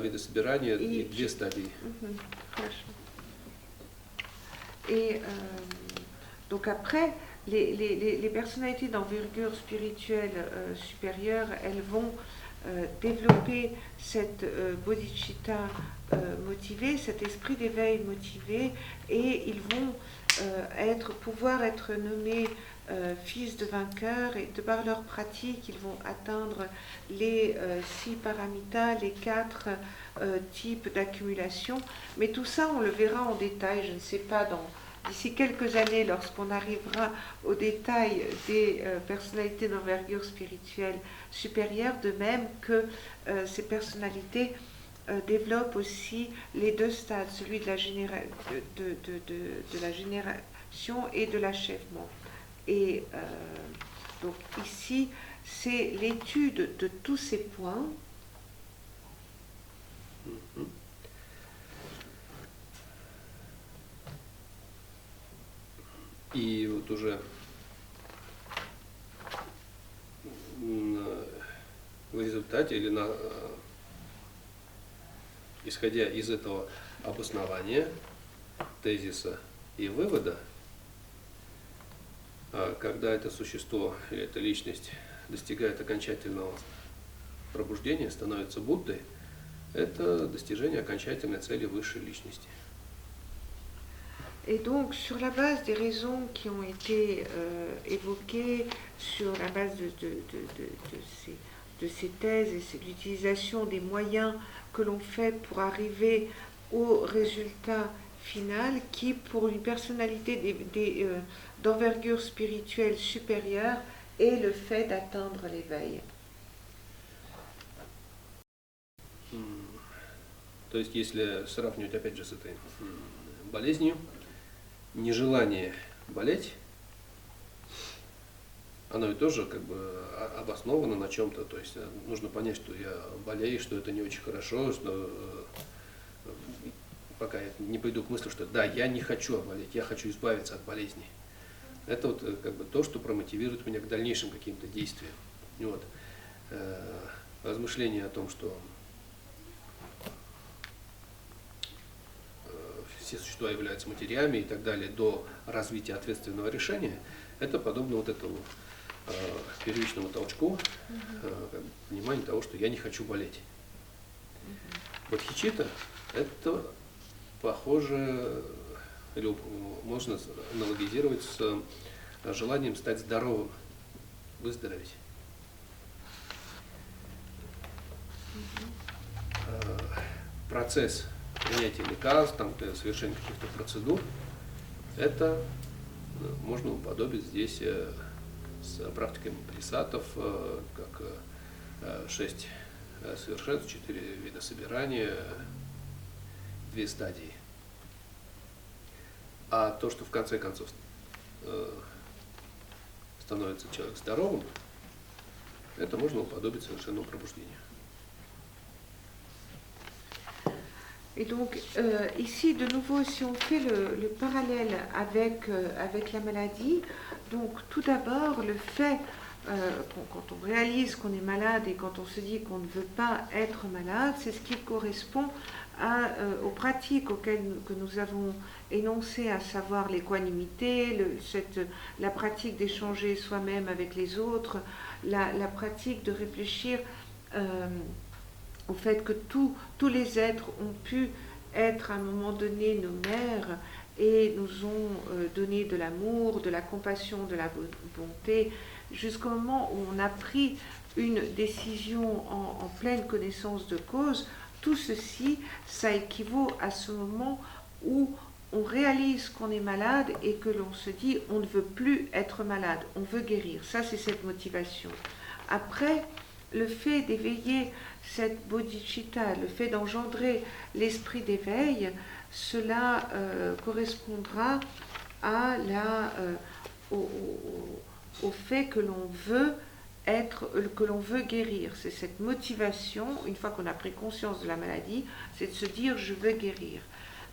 вида собирания и 2 стадии. Хорошо. Et donc après, les personnalités d'envergure spirituelle supérieure, elles vont développer cette bodhicitta motivée, cet esprit d'éveil motivé, et ils vont pouvoir être nommés fils de vainqueurs, et de par leur pratique, ils vont atteindre les 6 paramita, les 4 types d'accumulation. Mais tout ça, on le verra en détail, je ne sais pas, d'ici quelques années, lorsqu'on arrivera au détail des personnalités d'envergure spirituelle supérieure, de même que ces personnalités développent aussi les 2 stades, celui de la génération et de l'achèvement. Et donc ici, c'est l'étude de tous ces points. И вот уже в результате или исходя из этого обоснования, тезиса и вывода, когда это существо или эта личность достигает окончательного пробуждения, становится Буддой, это достижение окончательной цели высшей личности. Et donc, sur la base des raisons qui ont été évoquées, sur la base de ces thèses et c'est l'utilisation des moyens que l'on fait pour arriver au résultat final, qui, pour une personnalité d'envergure spirituelle supérieure, est le fait d'atteindre l'éveil. То есть, если сравнивать опять же с этой болезнью, нежелание болеть, оно ведь тоже как бы обосновано на чем-то. То есть нужно понять, что я болею, что это не очень хорошо, что пока я не приду к мысли, что да, я не хочу болеть, я хочу избавиться от болезни. Это вот как бы то, что промотивирует меня к дальнейшим каким-то действиям. Вот. Размышления о том, что все существа являются матерями и так далее, до развития ответственного решения, это подобно вот этому первичному толчку, понимание того, что я не хочу болеть. Бодхичитта – это похоже, или можно аналогизировать с желанием стать здоровым, выздороветь. Процесс принятия лекарств, совершения каких-то процедур, это можно уподобить здесь с практикой присатов, как 6 совершенств, 4 вида собирания, 2 стадии. А то, что в конце концов становится человек здоровым, это можно уподобить совершенному пробуждению. Et donc, ici, de nouveau, si on fait le parallèle avec la maladie, donc tout d'abord, le fait, quand on réalise qu'on est malade et quand on se dit qu'on ne veut pas être malade, c'est ce qui correspond aux pratiques que nous avons énoncées, à savoir l'équanimité, la pratique d'échanger soi-même avec les autres, la pratique de réfléchir au fait que tous les êtres ont pu être à un moment donné nos mères et nous ont donné de l'amour, de la compassion, de la bonté, jusqu'au moment où on a pris une décision en pleine connaissance de cause. Tout ceci, ça équivaut à ce moment où on réalise qu'on est malade et que l'on se dit on ne veut plus être malade, on veut guérir. Ça, c'est cette motivation. Après, le fait d'éveiller cette bodhicitta, le fait d'engendrer l'esprit d'éveil, cela correspondra à au fait que l'on veut guérir. C'est cette motivation, une fois qu'on a pris conscience de la maladie, c'est de se dire je veux guérir.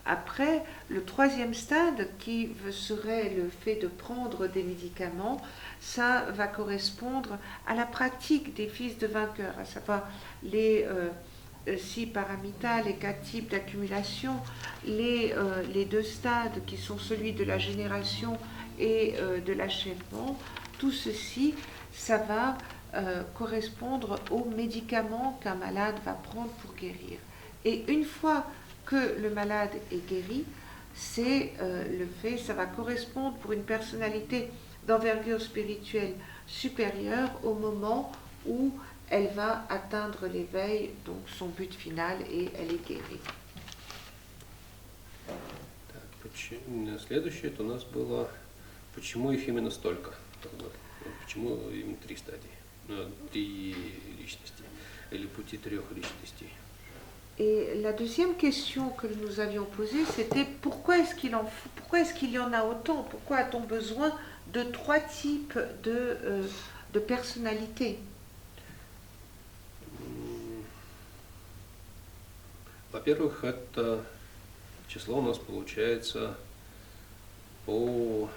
Après, le 3e stade, qui serait le fait de prendre des médicaments, ça va correspondre à la pratique des fils de vainqueurs, à savoir les 6 paramitas, les 4 types d'accumulation, les 2 stades qui sont celui de la génération et de l'achèvement. Tout ceci, ça va correspondre aux médicaments qu'un malade va prendre pour guérir. Et une fois que le malade est guéri, c'est le fait, ça va correspondre pour une personnalité d'envergure spirituelle supérieure au moment où elle va atteindre l'éveil, donc son but final, et elle est guérie. Так, следующее это у нас было, почему их именно столько, почему именно 3 стадии, 3 личности, или пути 3 личностей. Et la deuxième question que nous avions posée, c'était pourquoi est-ce qu'il y en a autant? Pourquoi a-t-on besoin de 3 types de personnalités? Во-первых, это число у нас получается по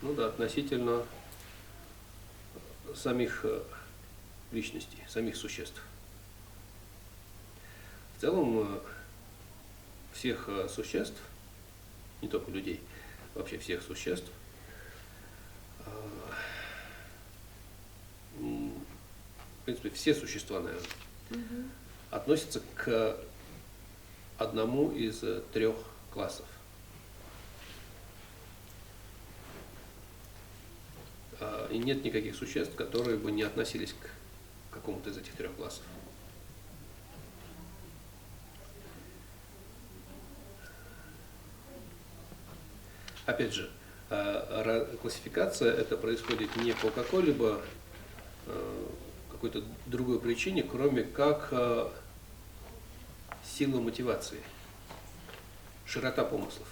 относительно самих личностей, самих существ. В целом всех существ, не только людей, вообще всех существ, в принципе, все существа, наверное, относятся к одному из 3 классов. И нет никаких существ, которые бы не относились к какому-то из этих 3 классов. Опять же, классификация это происходит не по какой-либо какой-то другой причине, кроме как сила мотивации, широта помыслов.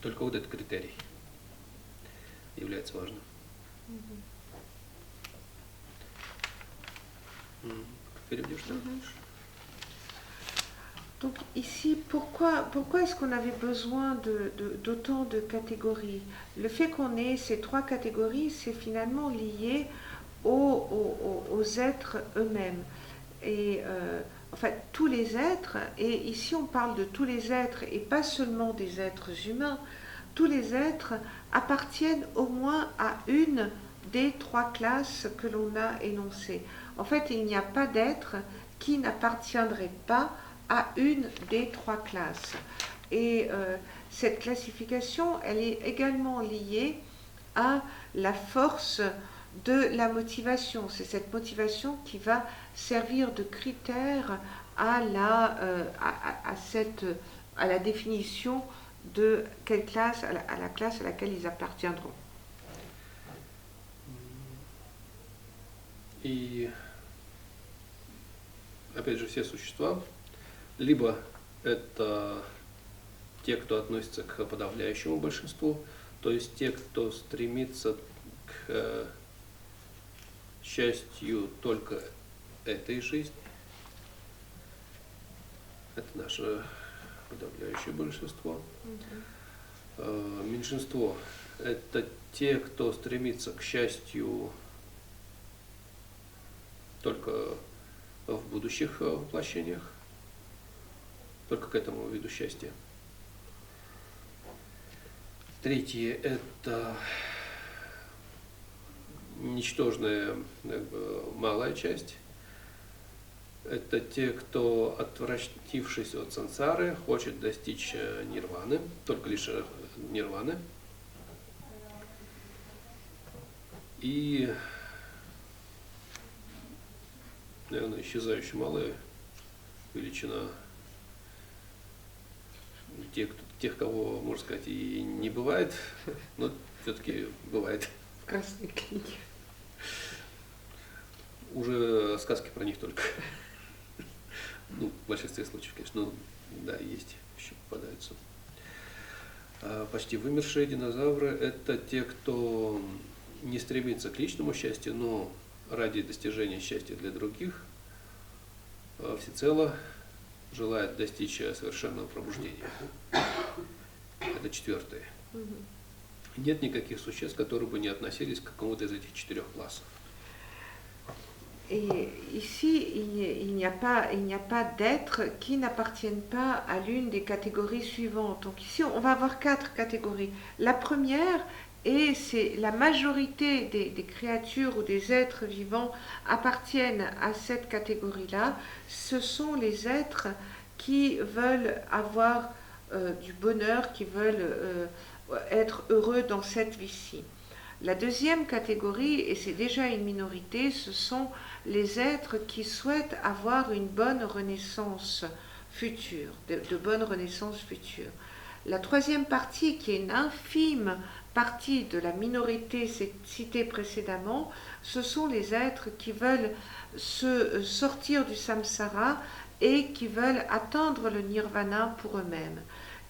Только вот этот критерий является важным. Переведешь, да? Donc ici, pourquoi est-ce qu'on avait besoin d'autant de catégories? Le fait qu'on ait ces 3 catégories, c'est finalement lié aux êtres eux-mêmes. Et en fait, tous les êtres, et ici on parle de tous les êtres et pas seulement des êtres humains, tous les êtres appartiennent au moins à une des 3 classes que l'on a énoncées. En fait, il n'y a pas d'être qui n'appartiendrait pas à une des 3 classes. Et cette classification, elle est également liée à la force de la motivation. C'est cette motivation qui va servir de critère à la définition de quelle classe, à la classe à laquelle ils appartiendront. И опять же, все существа, либо это те, кто относится к подавляющему большинству, то есть те, кто стремится к счастью только этой жизни. Это наше подавляющее большинство. Меньшинство – это те, кто стремится к счастью только в будущих воплощениях, только к этому виду счастья. Третье – это ничтожная, малая часть. Это те, кто, отвратившись от сансары, хочет достичь нирваны, только лишь нирваны. И, наверное, исчезающая малая величина тех, кого, можно сказать, и не бывает, но все-таки бывает. В Красной книге. Уже сказки про них только. Ну, в большинстве случаев, конечно, но да, есть, еще попадаются. Почти вымершие динозавры – это те, кто не стремится к личному счастью, но ради достижения счастья для других всецело желает достичь совершенного пробуждения. Это 4. Нет никаких существ, которые бы не относились к какому-то из этих 4 классов. Et ici, il n'y a pas d'êtres qui n'appartiennent pas à l'une des catégories suivantes. Donc ici, on va avoir 4 catégories. La première Et c'est la majorité des créatures ou des êtres vivants appartiennent à cette catégorie-là. Ce sont les êtres qui veulent avoir du bonheur, qui veulent être heureux dans cette vie-ci. La deuxième catégorie, et c'est déjà une minorité, ce sont les êtres qui souhaitent avoir une bonne renaissance future, de bonnes renaissances futures. La troisième partie, qui est une infime partie de la minorité citée précédemment, ce sont les êtres qui veulent se sortir du samsara et qui veulent atteindre le nirvana pour eux-mêmes.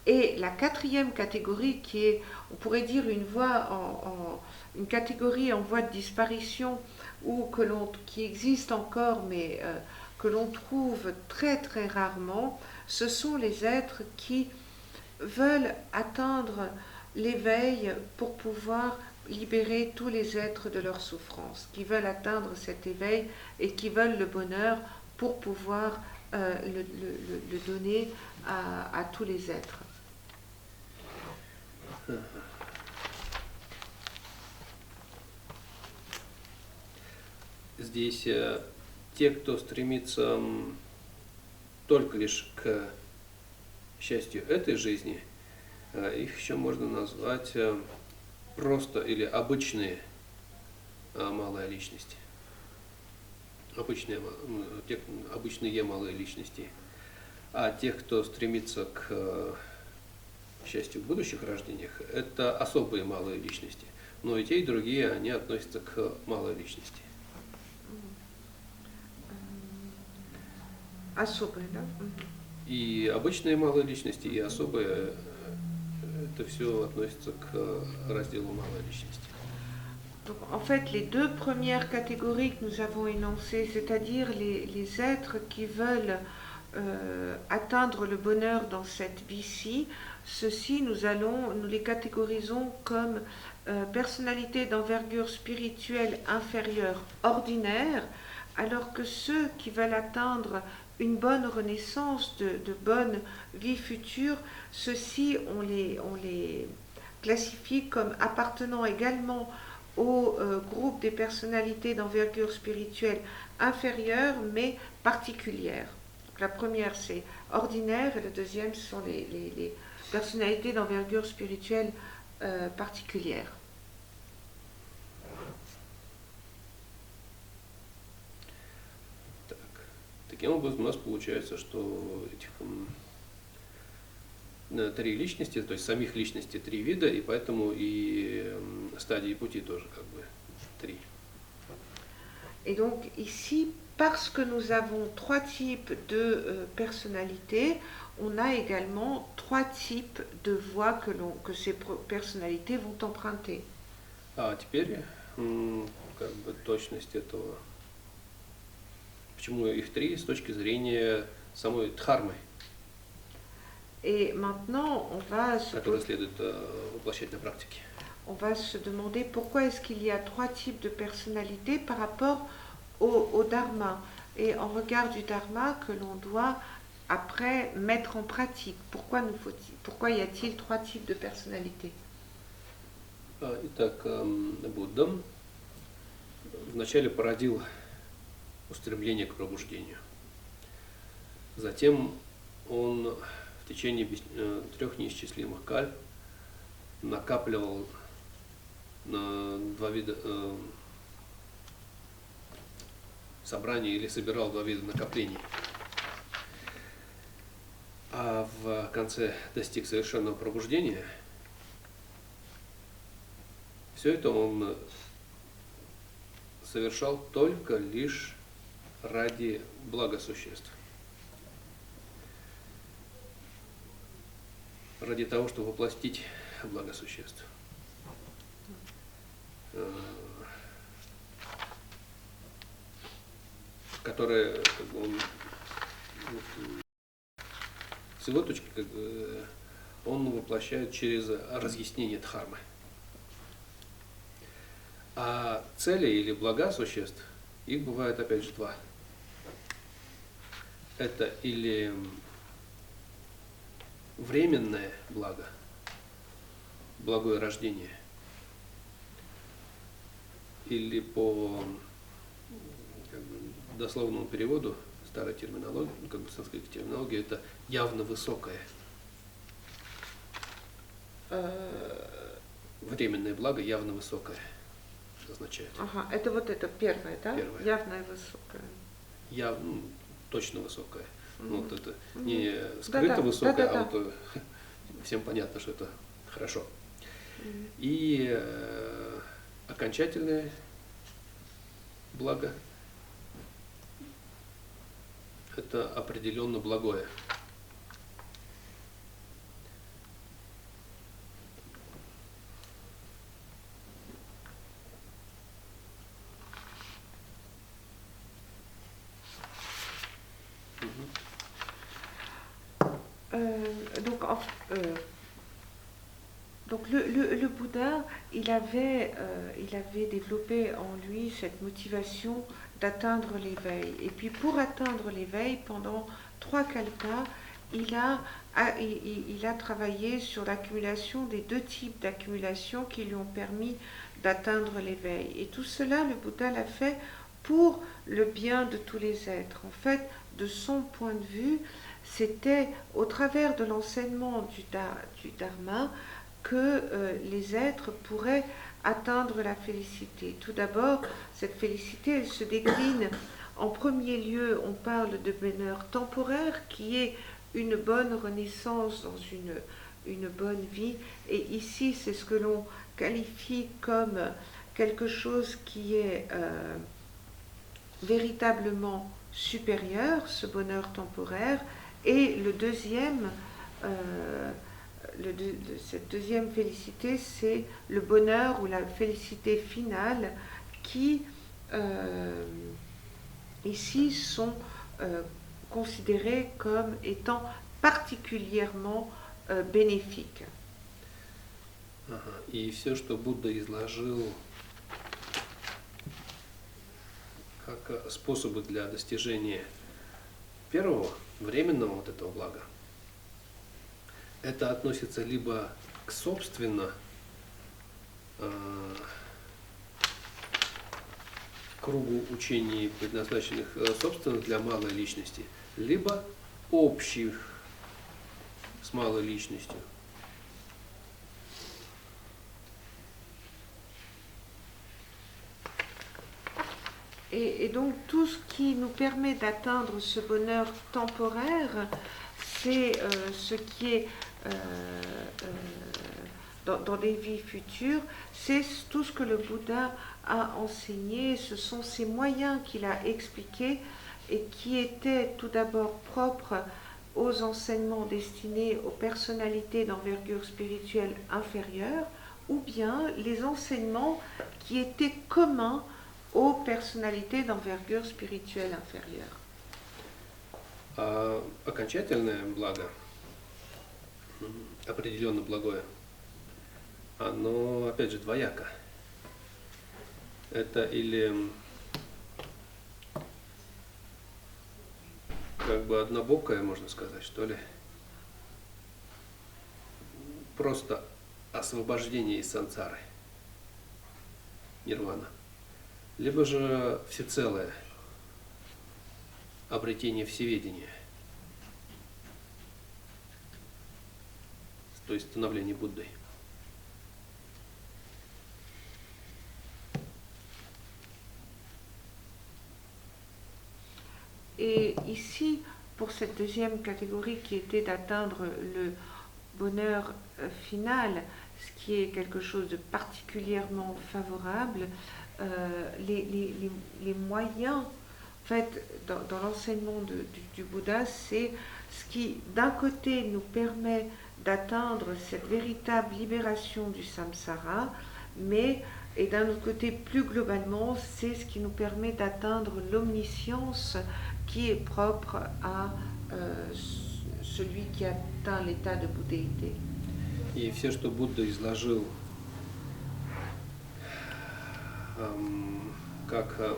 Et la quatrième catégorie, qui est, on pourrait dire, une catégorie en voie de disparition ou qui existe encore, mais que l'on trouve très très rarement, ce sont les êtres qui veulent atteindre l'éveil pour pouvoir libérer tous les êtres de leur souffrance, qui veulent atteindre cet éveil et qui veulent le bonheur pour pouvoir le donner à tous les êtres. Здесь те, кто стремится только лишь к счастью этой жизни, их еще можно назвать просто или обычные малые личности. Обычные малые личности. А тех, кто стремится к счастью в будущих рождениях, это особые малые личности. Но и те, и другие, они относятся к малой личности. Особые, да? И обычные малые личности, и особые, это все относится к разделу малой личности. Donc, en fait, les deux premières catégories que nous avons énoncées, c'est-à-dire les êtres qui veulent atteindre le bonheur dans cette vie-ci, ceux-ci, nous les catégorisons comme personnalités d'envergure spirituelle inférieure ordinaire, alors que ceux qui veulent atteindre une bonne renaissance, de bonne vie future, ceux-ci, on les classifie comme appartenant également au groupe des personnalités d'envergure spirituelle inférieure, mais particulière. Donc, la première, c'est ordinaire, et la deuxième, ce sont les personnalités d'envergure spirituelle particulière. Таким образом, у нас получается, что этих три личности, то есть самих личностей три вида, и поэтому и стадии пути тоже как бы три. Et donc ici, parce que nous avons trois types de personnalités, on a également trois types de voies que ces personnalités vont emprunter. А теперь как бы точность этого. Почему их три с точки зрения самой дхармы, Et maintenant, которую следует воплощать на практике. On va se demander pourquoi est-ce qu'il y a trois types de personnalités par rapport au dharma et en regard du dharma que l'on doit après mettre en pratique. Pourquoi y a-t-il trois types de personnalités? Итак, Будда вначале породил устремление к пробуждению. Затем он в течение 3 неисчислимых кальп накапливал на два вида собрания или собирал два вида накоплений. А в конце достиг совершенного пробуждения. Все это он совершал только лишь ради блага существ. Ради того, чтобы воплотить благо существ. Которые, как бы, с его точки, как бы, он воплощает через разъяснение дхармы. А цели или блага существ, их бывает опять же два. Это или временное благо, благое рождение, или по как бы, дословному переводу старой терминологии, ну, как бы санскритской терминологии, это явно высокое. Временное благо явно высокое означает. Ага, это вот это первое, да? Первое. Явное высокое. Явно, точно высокое. Ну, вот это Мгм. не скрыто Да-да, высокое, да-да-да. а вот всем понятно, что это хорошо. Мгм. И окончательное благо – это определенно благое. Donc, donc le Bouddha, il avait développé en lui cette motivation d'atteindre l'éveil. Et puis pour atteindre l'éveil, pendant 3 kalpas, il a travaillé sur l'accumulation des 2 types d'accumulation qui lui ont permis d'atteindre l'éveil. Et tout cela, le Bouddha l'a fait pour le bien de tous les êtres. En fait, de son point de vue, c'était au travers de l'enseignement du Dharma que les êtres pourraient atteindre la félicité. Tout d'abord, cette félicité, elle se décline en premier lieu, on parle de bonheur temporaire qui est une bonne renaissance dans une bonne vie. Et ici, c'est ce que l'on qualifie comme quelque chose qui est véritablement supérieur, ce bonheur temporaire. Et le deuxième, cette deuxième félicité, c'est le bonheur ou la félicité finale qui, ici, sont considérés comme étant particulièrement bénéfiques. Ага. И все, что Будда изложил как способы для достижения первого, временного вот этого блага, это относится либо к собственно кругу учений, предназначенных собственно для малой личности, либо общих с малой личностью. Et donc tout ce qui nous permet d'atteindre ce bonheur temporaire, c'est ce qui est dans des vies futures, c'est tout ce que le Bouddha a enseigné, ce sont ces moyens qu'il a expliqués et qui étaient tout d'abord propres aux enseignements destinés aux personnalités d'envergure spirituelle inférieure, ou bien les enseignements qui étaient communs aux personnalités d'envergure spirituelle inférieure. А окончательное благо, определенно благое, оно опять же двояко. Это или как бы однобокое, можно сказать, что ли, просто освобождение из сансары, нирвана, либо же всецелое обретение всеведения, то есть становление Буддой. Et ici, pour cette deuxième catégorie qui était d'atteindre le bonheur final, ce qui est quelque chose de particulièrement favorable, les moyens, en fait, dans l'enseignement du Bouddha, c'est ce qui, d'un côté, nous permet d'atteindre cette véritable libération du samsara, mais, et d'un autre côté, plus globalement, c'est ce qui nous permet d'atteindre l'omniscience qui est propre à celui qui atteint l'état de bouddhéité. И все, что Будда изложил как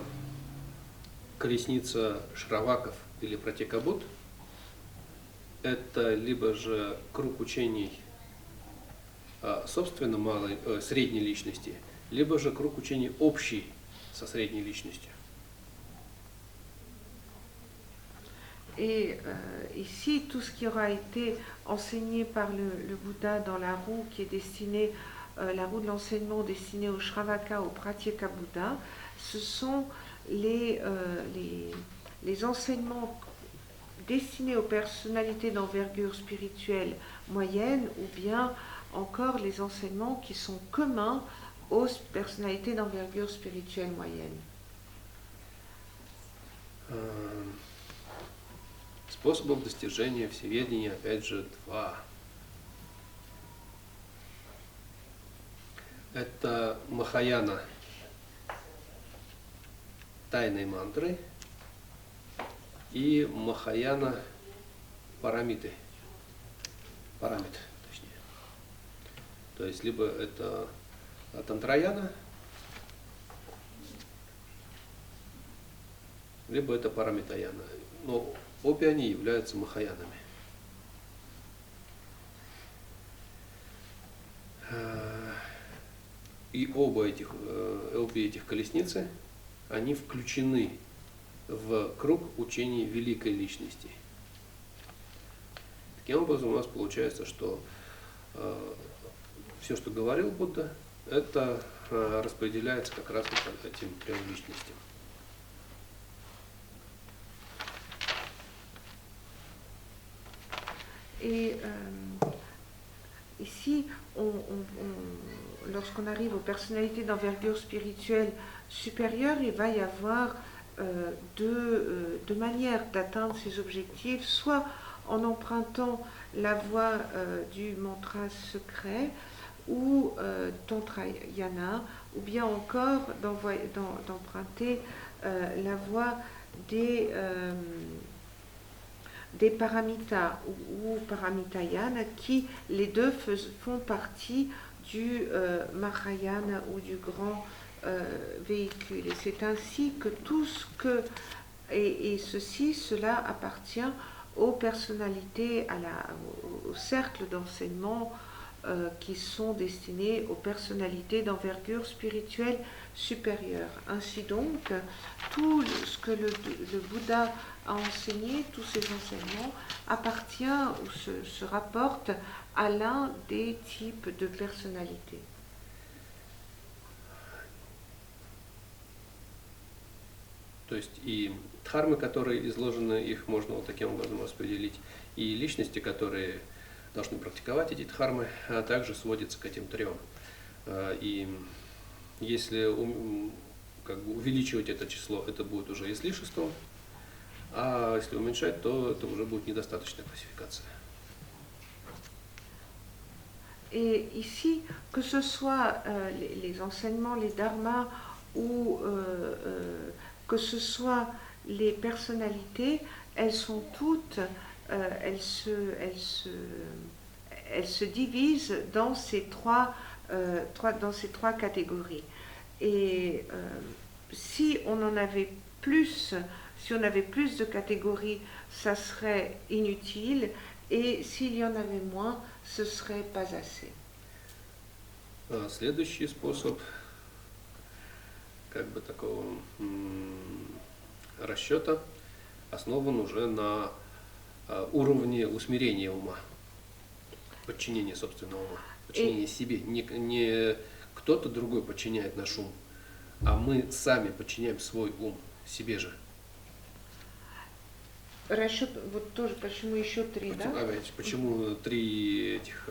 колесница Шраваков или Пратикабут, это либо же круг учений собственно малой, средней личности, либо же круг учений общей со средней личностью. Et ici, tout ce qui aura été enseigné par le Bouddha dans la roue qui est destinée, la roue de l'enseignement destinée au Shravaka, au Pratyeka Bouddha, ce sont les enseignements destinés aux personnalités d'envergure spirituelle moyenne ou bien encore les enseignements qui sont communs aux personnalités d'envergure spirituelle moyenne. Способов достижения всеведения, опять же, два. Это Махаяна тайной мантры и Махаяна парамиты. Парамит, точнее. То есть либо это Тантраяна, либо это Парамитаяна. Но обе они являются Махаянами. И обе этих колесницы, они включены в круг учений великой личности. Таким образом у нас получается, что все, что говорил Будда, это распределяется как раз вот этим трем личностям. Et ici, lorsqu'on arrive aux personnalités d'envergure spirituelle supérieure, il va y avoir deux manières d'atteindre ces objectifs, soit en empruntant la voie du mantra secret ou Tantrayana, ou bien encore d'emprunter la voie des paramitas ou paramitayana, qui les deux font partie du Mahayana ou du grand véhicule. Et c'est ainsi que tout ce que, et cela appartient aux personnalités, au cercle d'enseignement qui sont destinés aux personnalités d'envergure spirituelle supérieure. Ainsi donc, tout ce que le Bouddha a enseigné, tous ces enseignements, appartient ou se rapporte à l'un des types de personnalités. То есть и дхармы, которые изложены, их можно вот таким образом распределить, и личности, которые должны практиковать эти дхармы, также сводятся к этим трем. И если как бы увеличивать это число, это будет уже излишеством, а если уменьшать, то это уже будет недостаточная классификация. Et ici, que ce soit les enseignements, les dharmas, ou que ce soit les personnalités, elles sont toutes, elles se divisent dans ces trois catégories. Et si on avait plus de catégories, ça serait inutile, et s'il y en avait moins, ce serait pas assez. Следующий способ как бы такого расчета основан уже на уровне усмирения ума, подчинения собственного ума, подчинения себе. Не кто-то другой подчиняет наш ум, а мы сами подчиняем свой ум себе же. Расчет, вот тоже почему еще три, да? Почему три этих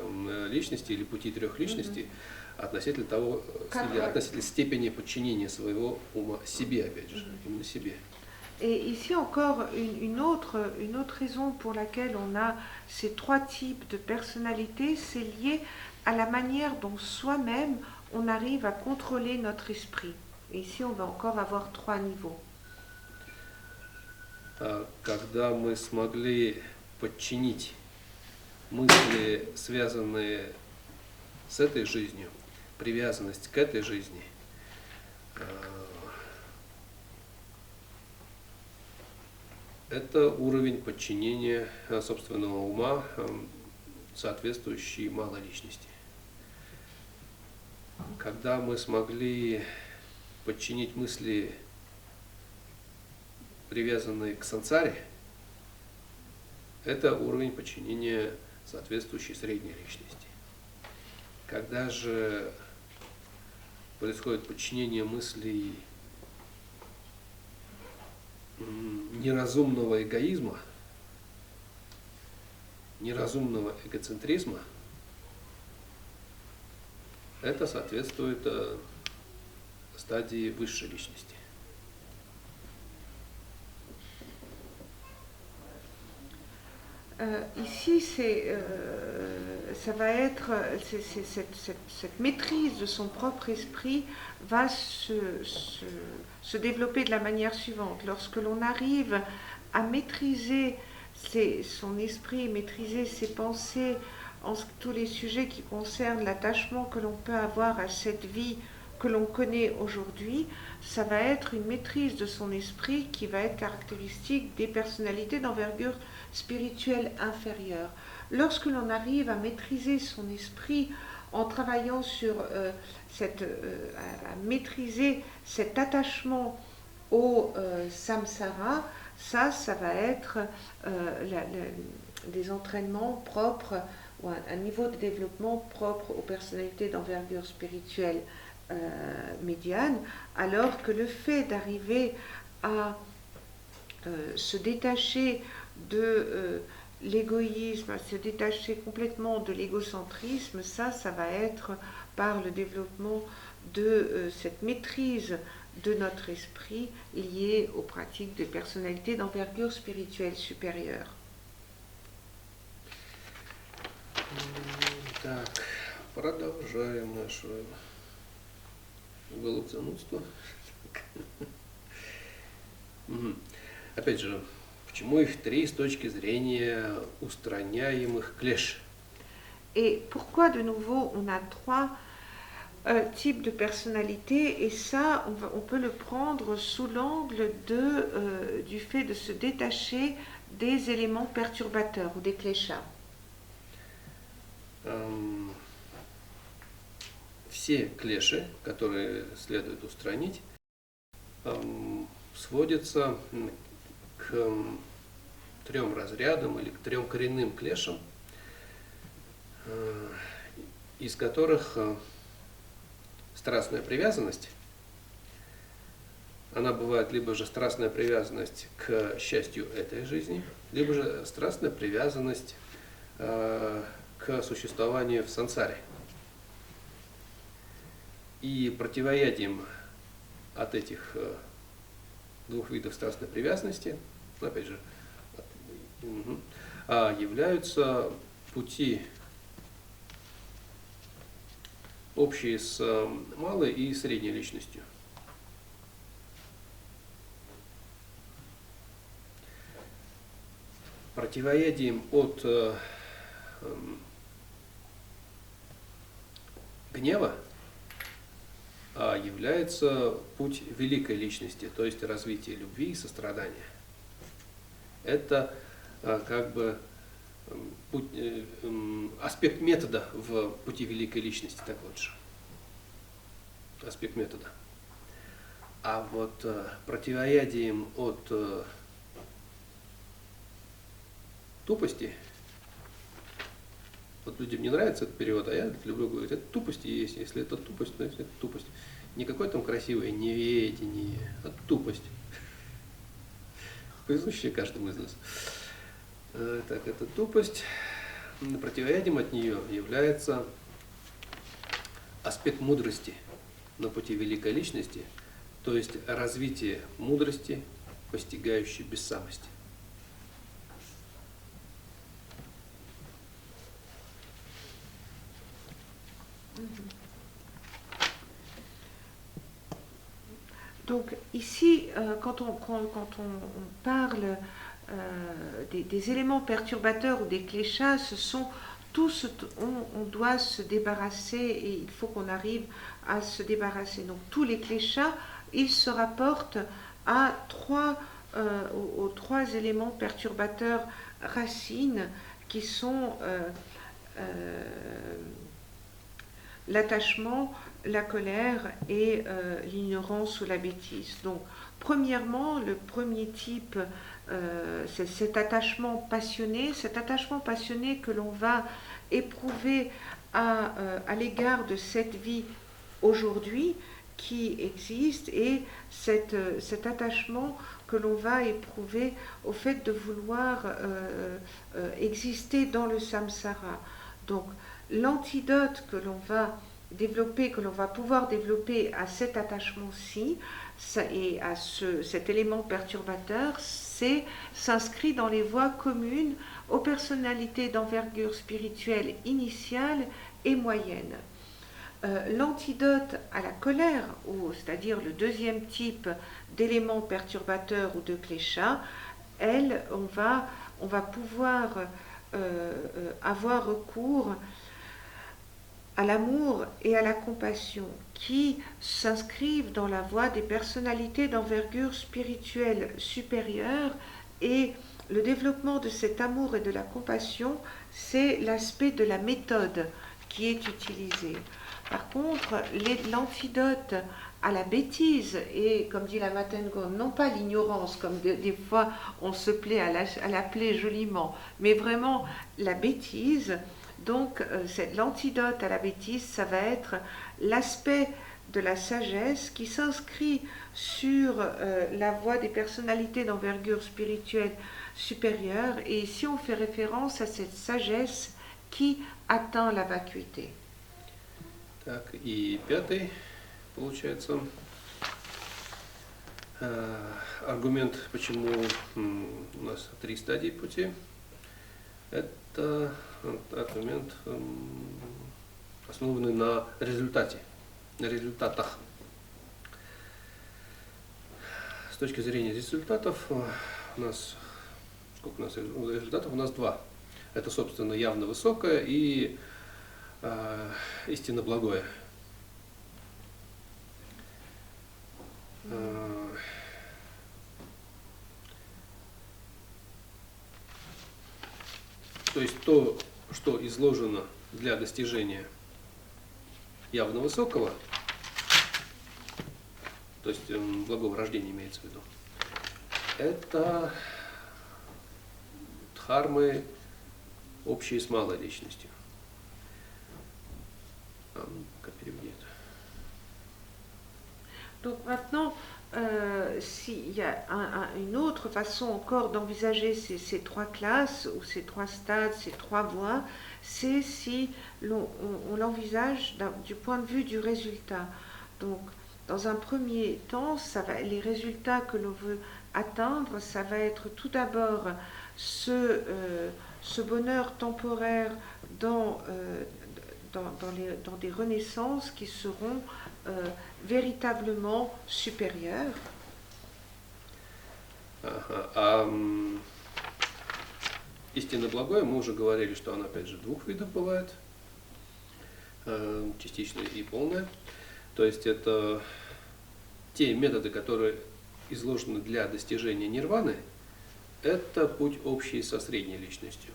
личности или пути трех личностей относительно того, относительно степени подчинения своего ума себе, опять же, именно себе. Et ici encore une autre raison pour laquelle on a ces trois types de personnalités, c'est lié à la manière dont soi-même on arrive à contrôler notre esprit. Et ici on va encore avoir trois niveaux. Когда мы смогли подчинить мысли, связанные с этой жизнью, привязанность к этой жизни, это уровень подчинения собственного ума, соответствующий малой личности. Когда мы смогли подчинить мысли, привязанные к сансаре, это уровень подчинения соответствующей средней личности. Когда же происходит подчинение мыслей неразумного эгоизма, неразумного эгоцентризма, это соответствует стадии высшей личности. Ici, ça va être cette maîtrise de son propre esprit va se développer de la manière suivante. Lorsque l'on arrive à maîtriser son esprit, maîtriser ses pensées en tous les sujets qui concernent l'attachement que l'on peut avoir à cette vie que l'on connaît aujourd'hui, ça va être une maîtrise de son esprit qui va être caractéristique des personnalités d'envergure spirituelle inférieure. Lorsque l'on arrive à maîtriser son esprit en travaillant sur à maîtriser cet attachement au samsara, ça va être des entraînements propres ou un niveau de développement propre aux personnalités d'envergure spirituelle médiane, alors que le fait d'arriver à se détacher de l'égoïsme, à se détacher complètement de l'égocentrisme, ça va être par le développement de cette maîtrise de notre esprit liée aux pratiques des personnalités d'envergure spirituelle supérieure. Так, продолжаем наше голубцанутство. Опять же, почему их три с точки зрения устраняемых клеш? Et pourquoi de nouveau on a trois types de personnalités, et ça on peut le prendre sous l'angle du fait de se détacher des éléments perturbateurs ou des kleshas. Все клеши, которые следует устранить, сводятся к трем разрядам или к трем коренным клешам, из которых страстная привязанность, она бывает либо же страстная привязанность к счастью этой жизни, либо же страстная привязанность к существованию в сансаре. И противоядием от этих двух видов страстной привязанности, опять же, являются пути, общие с малой и средней личностью. Противоядием от гнева является путь великой личности, то есть развитие любви и сострадания. Это как бы аспект метода в пути великой личности, так вот же. Аспект метода. А вот противоядием от тупости, вот людям не нравится этот перевод, а я люблю говорить, это тупость и есть. Если это тупость, значит это тупость. Не какое там красивое неведение, а тупость. Присущая каждому из нас. Так, это тупость. Противоядием от нее является аспект мудрости на пути великой личности, то есть развитие мудрости, постигающей бессамости. Donc ici, quand on parle des éléments perturbateurs ou des kleshas, ce sont tous, on doit se débarrasser et il faut qu'on arrive à se débarrasser. Donc tous les kleshas, ils se rapportent aux trois éléments perturbateurs racines qui sont l'attachement, la colère et l'ignorance ou la bêtise. Donc, premièrement, le premier type, c'est cet attachement passionné que l'on va éprouver à l'égard de cette vie aujourd'hui qui existe, et cet attachement que l'on va éprouver au fait de vouloir exister dans le samsara. Donc, l'antidote que l'on va développer, que l'on va pouvoir développer à cet attachement-ci et à cet élément perturbateur, s'inscrit dans les voies communes aux personnalités d'envergure spirituelle initiale et moyenne. L'antidote à la colère, c'est-à-dire le deuxième type d'éléments perturbateurs ou de klesha, on va pouvoir avoir recours à l'amour et à la compassion qui s'inscrivent dans la voie des personnalités d'envergure spirituelle supérieure, et le développement de cet amour et de la compassion, c'est l'aspect de la méthode qui est utilisé. Par contre, l'antidote à la bêtise, et comme dit la Matengon, non pas l'ignorance, comme des fois on se plaît à l'appeler joliment, mais vraiment la bêtise. Donc, l'antidote à la bêtise, ça va être l'aspect de la sagesse qui s'inscrit sur la voie des personnalités d'envergure spirituelle supérieure. Et ici, on fait référence à cette sagesse qui atteint la vacuité. Так, и пятый, получается, аргумент, почему у нас 3 стадии пути, это аргумент, основанный на результате, на результатах. С точки зрения результатов, сколько у нас результатов? У нас 2. Это, собственно, явно высокое и истинно благое. То есть то, что изложено для достижения явно высокого, то есть благого рождения имеется в виду, это дхармы, общие с малой личностью. Как переводить это? Donc maintenant, s'il y a une autre façon encore d'envisager ces 3 classes, ou ces 3 stades, ces 3 voies, c'est si on l'envisage du point de vue du résultat. Donc, dans un premier temps, les résultats que l'on veut atteindre, ça va être tout d'abord ce bonheur temporaire dans des renaissances qui seront véritablement supérieures. Истинно благое, мы уже говорили, что оно опять же 2 видов бывает, частичное и полное. То есть это те методы, которые изложены для достижения нирваны, это путь общий со средней личностью.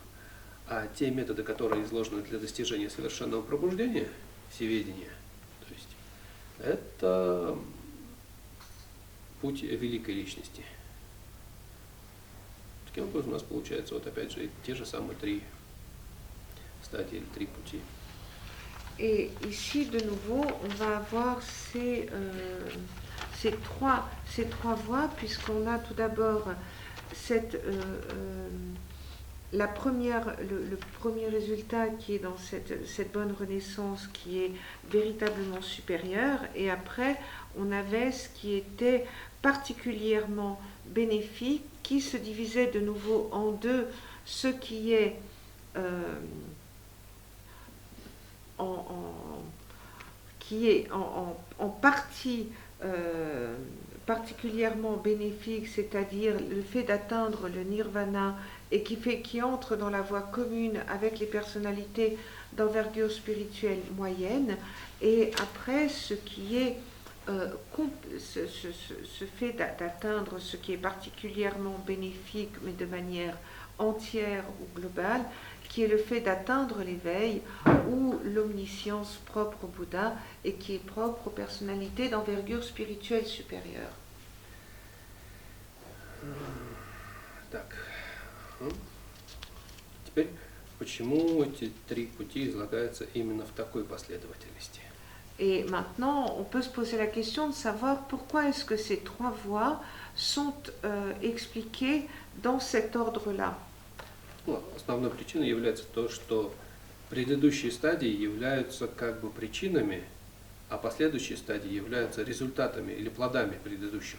А те методы, которые изложены для достижения совершенного пробуждения, всеведения, то есть это путь великой личности. Таким образом у нас получается вот опять же те же самые 3 стадии или 3 пути. Et ici, de nouveau, on va avoir ces 3 voies, puisqu'on a tout d'abord le premier résultat qui est dans cette bonne renaissance qui est véritablement supérieur, et après on avait ce qui était particulièrement bénéfique, qui se divisait de nouveau en 2, ce qui est en partie particulièrement bénéfique, c'est-à-dire le fait d'atteindre le nirvana, et qui entre dans la voie commune avec les personnalités d'envergure spirituelle moyenne. Et après, ce qui est ce fait d'atteindre ce qui est particulièrement bénéfique, mais de manière entière ou globale, qui est le fait d'atteindre l'éveil ou l'omniscience propre au Bouddha et qui est propre aux personnalités d'envergure spirituelle supérieure. Так. Теперь, почему эти три пути излагаются именно в такой последовательности? Et maintenant, on peut se poser la question de savoir pourquoi est-ce que ces trois voies sont expliquées dans cet ordre-là. Ну, основной причиной является то, что предыдущие стадии являются как бы причинами, а последующие стадии являются результатами или плодами предыдущих.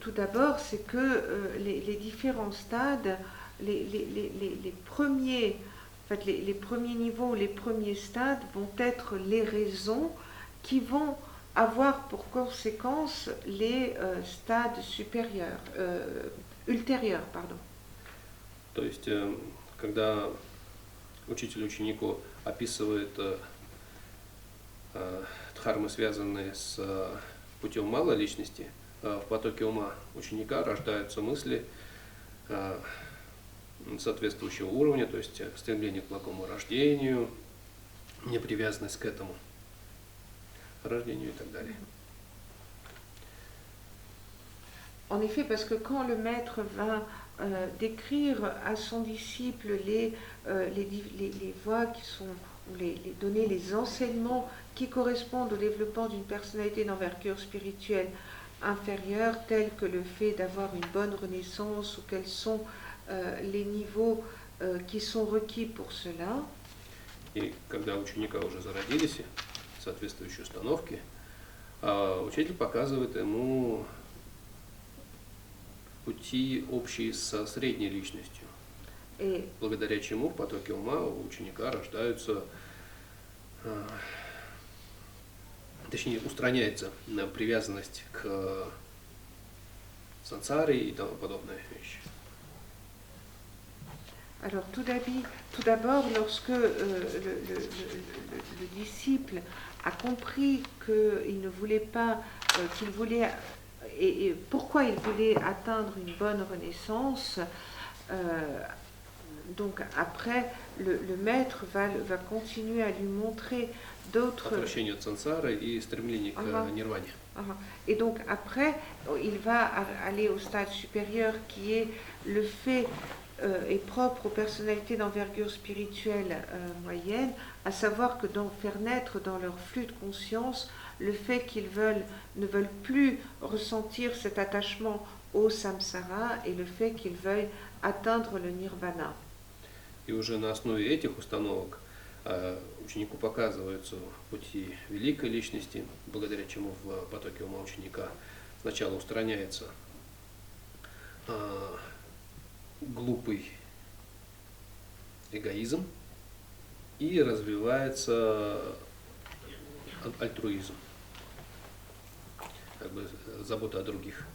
Tout d'abord, c'est que les différents stades, les premiers, en fait, les premiers niveaux, les premiers stades vont être les raisons qui vont avoir pour conséquence les stades supérieurs, ultérieurs, pardon. То есть, когда учитель ученику описывает дхармы, связанные с путем малой личности, в потоке ума ученика рождаются мысли соответствующего уровня, то есть стремление к благому рождению, непривязанность к этому рождению и так далее. En effet, parce que quand le maître va décrire à son disciple les voies qui sont, ou donner les enseignements qui correspondent au développement d'une personnalité d'envergure spirituelle inférieure, tels que le fait d'avoir une bonne renaissance ou quels sont les niveaux qui sont requis pour cela. И когда у ученика уже зародились соответствующие установки, учитель показывает ему пути общие со средней личностью, благодаря чему в потоке ума у ученика рождаются, точнее, устраняется привязанность к сансаре и тому подобные вещи. Alors tout d'abord, lorsque le disciple a compris qu'il ne voulait pas, qu'il voulait, et pourquoi il voulait atteindre une bonne renaissance, donc après, le maître va continuer à lui montrer d'autres... Отвращение от сансары и стремление к нирване. Et donc après, il va aller au stade supérieur qui est le fait est propre aux personnalités d'envergure spirituelle moyenne, à savoir que faire naître dans leur flux de conscience le fait qu'ils ne veulent plus ressentir cet attachement au samsara et le fait qu'ils veuillent atteindre le nirvana. И уже на основе этих установок ученику показываются пути великой личности, благодаря чему в потоке ума ученика сначала устраняется глупый эгоизм и развивается альтруизм, как бы забота о других.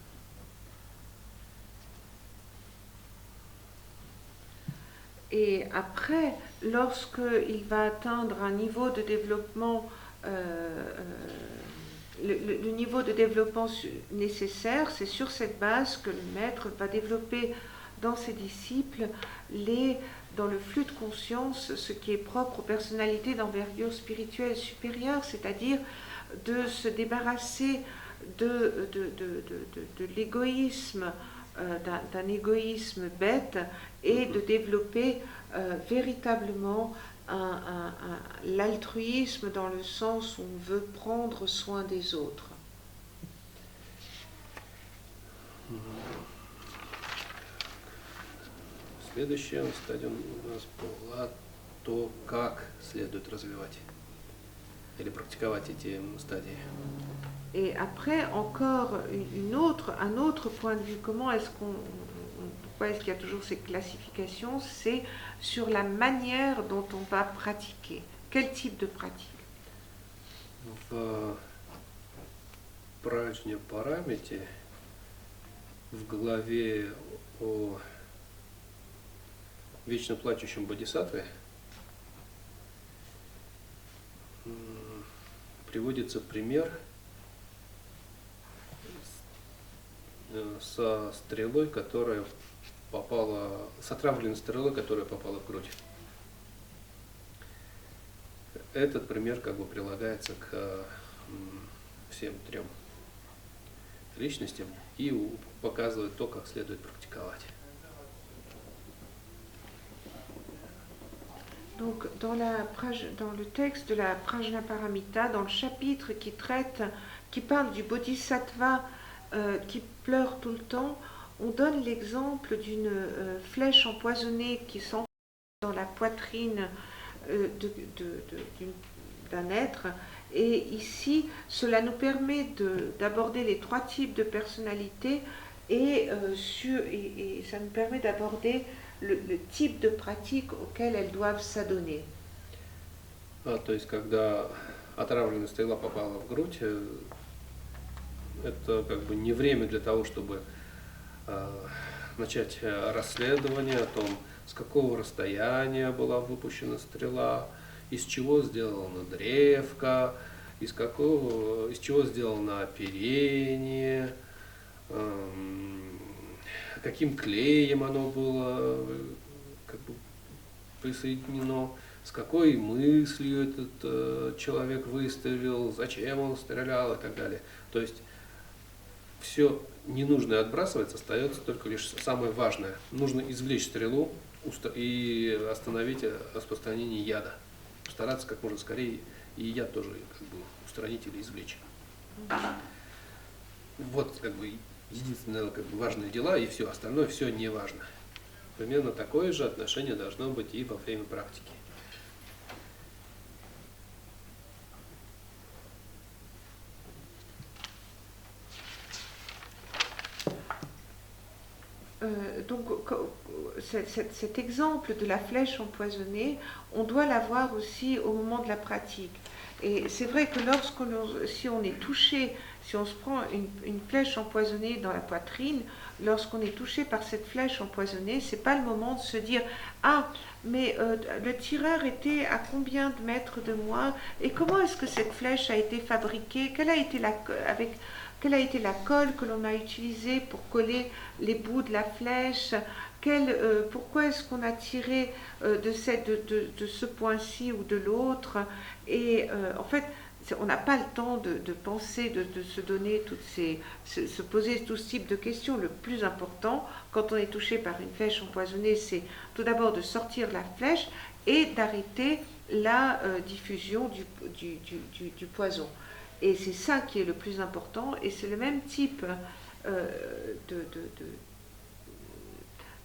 Et après, lorsqu'il va atteindre un niveau de développement, le niveau de développement nécessaire, c'est sur cette base que le maître va développer dans ses disciples, dans le flux de conscience, ce qui est propre aux personnalités d'envergure spirituelle supérieure, c'est-à-dire de se débarrasser de l'égoïsme, d'un égoïsme bête, et de développer véritablement l'altruisme dans le sens où on veut prendre soin des autres. Следующая стадия у нас была то, как следует развивать или практиковать эти стадии. Et après, encore un autre point de vue, pourquoi est-ce qu'il y a toujours ces classifications, c'est sur la manière dont on va pratiquer. Quel type de pratique? В Праджня Парамите, в главе о вечно плачущем бодхисаттве, приводится пример со стрелой, которая попала с отравленной стрелой, которая попала в грудь. Этот пример как бы прилагается к всем трем личностям и показывает то, как следует практиковать. Donc, dans le texte de la Prajnaparamita, dans le chapitre qui parle du bodhisattva qui pleure tout le temps, on donne l'exemple d'une flèche empoisonnée qui s'enfonce dans la poitrine d'un être. Et ici, cela nous permet d'aborder les trois types de personnalités et ça nous permet d'aborder le type de pratique auquel elles doivent s'adonner. То есть, когда отравленная стрела попала в грудь, это как бы не время для того, чтобы начать расследование о том, с какого расстояния была выпущена стрела, из чего сделана древка, из чего сделано оперение, каким клеем оно было как бы присоединено, с какой мыслью этот человек выстрелил, зачем он стрелял и так далее. То есть все ненужное отбрасывается, остается только лишь самое важное. Нужно извлечь стрелу и остановить распространение яда. Стараться как можно скорее и яд тоже как бы устранить или извлечь. Вот как бы единственное как бы важные дела, и все, остальное все не важно. Примерно такое же отношение должно быть и во время практики. Donc cet exemple de la flèche empoisonnée, on doit l'avoir aussi au moment de la pratique. Et c'est vrai que si on est touché, si on se prend une flèche empoisonnée dans la poitrine, lorsqu'on est touché par cette flèche empoisonnée, c'est pas le moment de se dire « Ah, mais le tireur était à combien de mètres de moi? Et comment est-ce que cette flèche a été fabriquée? Quelle a été la colle que l'on a utilisée pour coller les bouts de la flèche? Pourquoi est-ce qu'on a tiré de ce point-ci ou de l'autre? » Et en fait, on n'a pas le temps de penser, de se donner se poser tout ce type de questions. Le plus important, quand on est touché par une flèche empoisonnée, c'est tout d'abord de sortir la flèche et d'arrêter la diffusion du poison. Et c'est ça qui est le plus important, et c'est le même type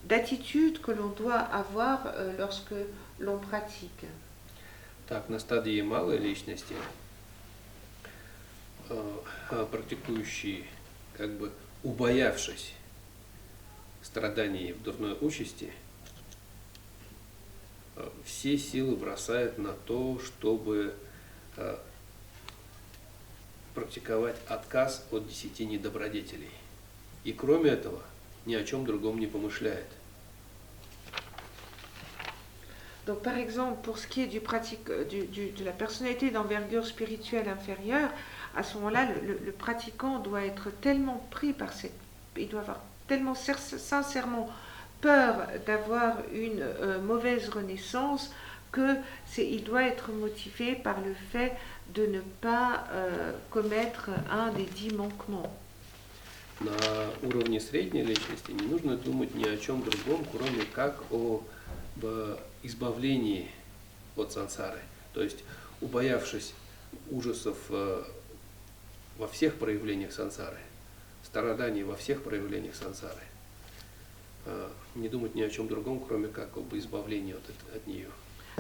d'attitude que l'on doit avoir lorsque l'on pratique. Так, на стадии малой личности практикующий, как бы убоявшись страданий в дурной участи, все силы бросает на то, чтобы практиковать отказ от 10 недобродетелей. И кроме этого, ни о чем другом не помышляет. Donc, par exemple, pour ce qui est de la personnalité d'envergure spirituelle inférieure, à ce moment-là, le pratiquant doit être tellement pris il doit avoir tellement sincèrement peur d'avoir une mauvaise renaissance qu'il doit être motivé par le fait de ne pas commettre un des 10 manquements. На уровне средней личности не нужно думать ни о чем другом, кроме как об избавлении от сансары. То есть, убоявшись ужасов во всех проявлениях сансары, страданий во всех проявлениях сансары, не думать ни о чем другом, кроме как об избавлении от нее.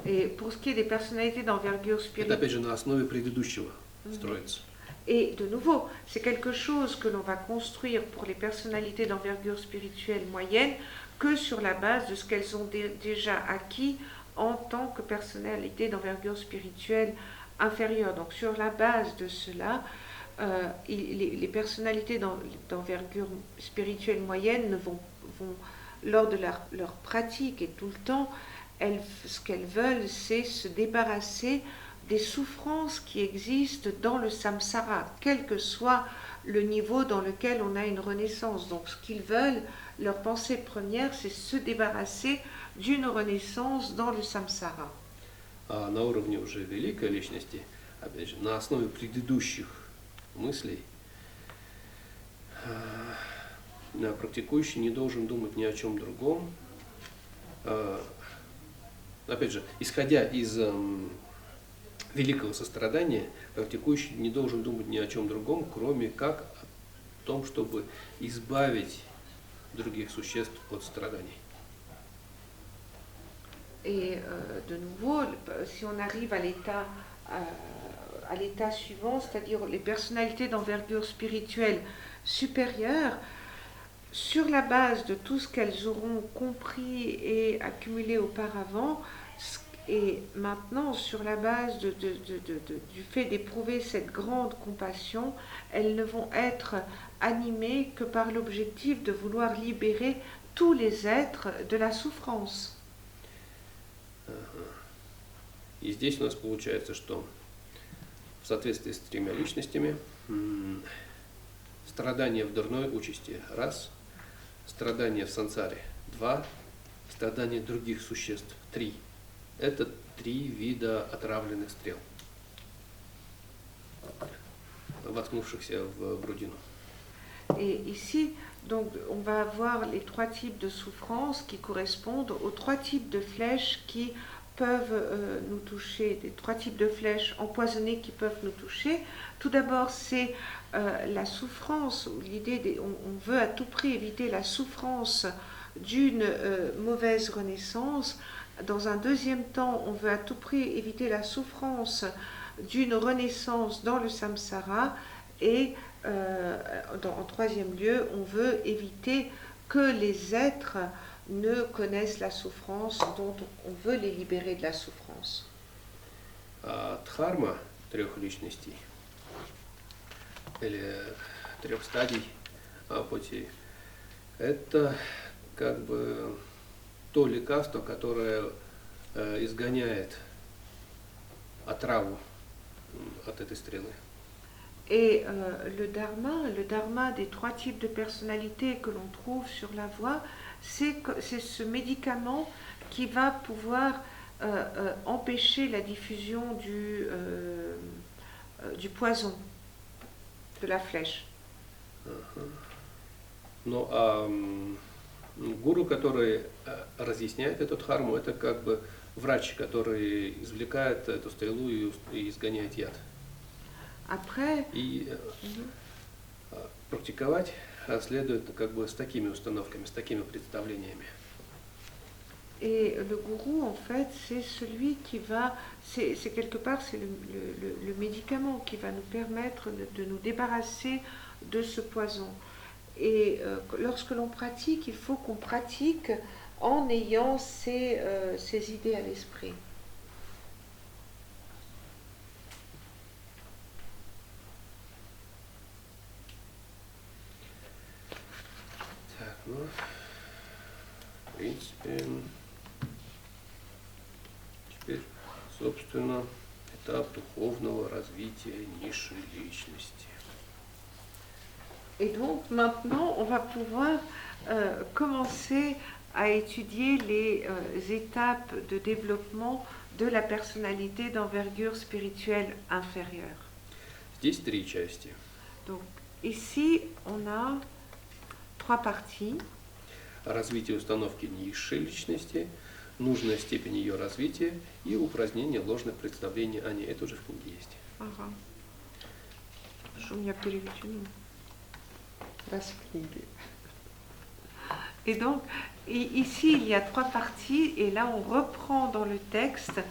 Et pour ce qui est des personnalités d'envergure Это spirituelle, опять же на основе предыдущего строится. et de nouveau, c'est quelque chose que l'on va construire pour les personnalités d'envergure spirituelle moyenne que sur la base de ce qu'elles ont déjà acquis en tant que personnalité d'envergure spirituelle inférieure. Donc sur la base de cela, les personnalités d'envergure spirituelle moyenne vont lors de leur pratique et tout le temps, ce qu'elles veulent, c'est se débarrasser des souffrances qui existent dans le samsara, quel que soit le niveau dans lequel on a une renaissance. Donc ce qu'ils veulent, leur pensée première, c'est se débarrasser d'une renaissance dans le samsara. А на уровне уже великой личности, опять же, на основе предыдущих мыслей, практикующий не должен думать ни о чем другом. Опять же, исходя из великого сострадания, практикующий не должен думать ни о чем другом, кроме как о том, чтобы избавить других существ от страданий. Et de nouveau, si on arrive à l'état suivant, c'est-à-dire les personnalités d'envergure spirituelle supérieure, sur la base de tout ce qu'elles auront compris et accumulé auparavant, et maintenant sur la base du fait d'éprouver cette grande compassion, elles ne vont être animées que par l'objectif de vouloir libérer tous les êtres de la souffrance. И здесь у нас получается, что в соответствии с тремя личностями страдания в дурной участи – раз, страдания в сансаре – два, страдания других существ – три. Это три вида отравленных стрел, воткнувшихся в грудину. Et ici, donc, on va avoir les trois types de souffrances qui correspondent aux trois types de flèches qui peuvent nous toucher, des trois types de flèches empoisonnées qui peuvent nous toucher. Tout d'abord, c'est la souffrance, l'idée, on veut à tout prix éviter la souffrance d'une mauvaise renaissance. Dans un deuxième temps, on veut à tout prix éviter la souffrance d'une renaissance dans le samsara. Et en troisième lieu, on veut éviter que les êtres ne connaissent la souffrance, dont on veut les libérer de la souffrance. Дхарма трех личностей, или трех стадий пути, это как бы то лекарство, которое изгоняет отраву от этой стрелы. Et le dharma des trois types de personnalités que l'on trouve sur la voie, c'est ce médicament qui va pouvoir empêcher la diffusion du poison, de la flèche. Ну а гуру, который разъясняет эту дхарму, это как бы врач, который извлекает эту стрелу и изгоняет яд. Après, и практиковать следует как бы с такими установками, с такими представлениями. Et le gourou, en fait, c'est celui qui va, c'est quelque part, c'est le médicament qui va nous permettre de nous débarrasser de ce poison. Et lorsque l'on pratique, il faut qu'on pratique en ayant ces idées à l'esprit. Так, ну, в принципе, теперь, собственно, этап духовного развития низшей личности. Et donc maintenant, on va pouvoir commencer à étudier les étapes de développement de la personnalité d'envergure spirituelle inférieure. Здесь три части. Donc ici, on a trois parties. Развитие установки низшей личности, нужная степень ее развития и упразднение ложных представлений о ней. Это уже в книге есть. Ага. Что у меня переведено? Раз в книге. Et donc, ici, il y a trois parties, et là, on reprend dans le texte.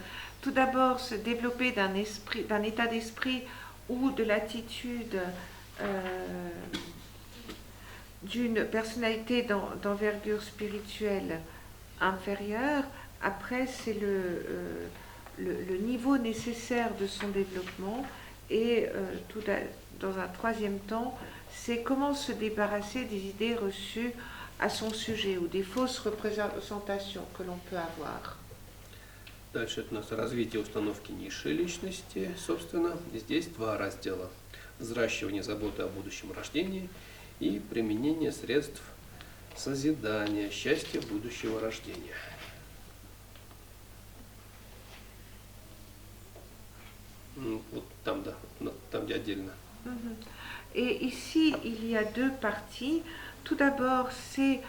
Tout d'abord, se développer d'un état d'esprit ou de l'attitude d'une personnalité d'envergure spirituelle inférieure. Après, c'est le niveau nécessaire de son développement. Et dans un troisième temps, c'est comment se débarrasser des idées reçues à son sujet ou des fausses représentations que l'on peut avoir. Дальше это у нас развитие установки низшей личности, собственно. Здесь два раздела. Взращивание заботы о будущем рождении и применение средств созидание, счастье будущего рождения. Вот там, да, там, где отдельно. Mhm. Et ici, il y a deux parties. Tout d'abord, c'est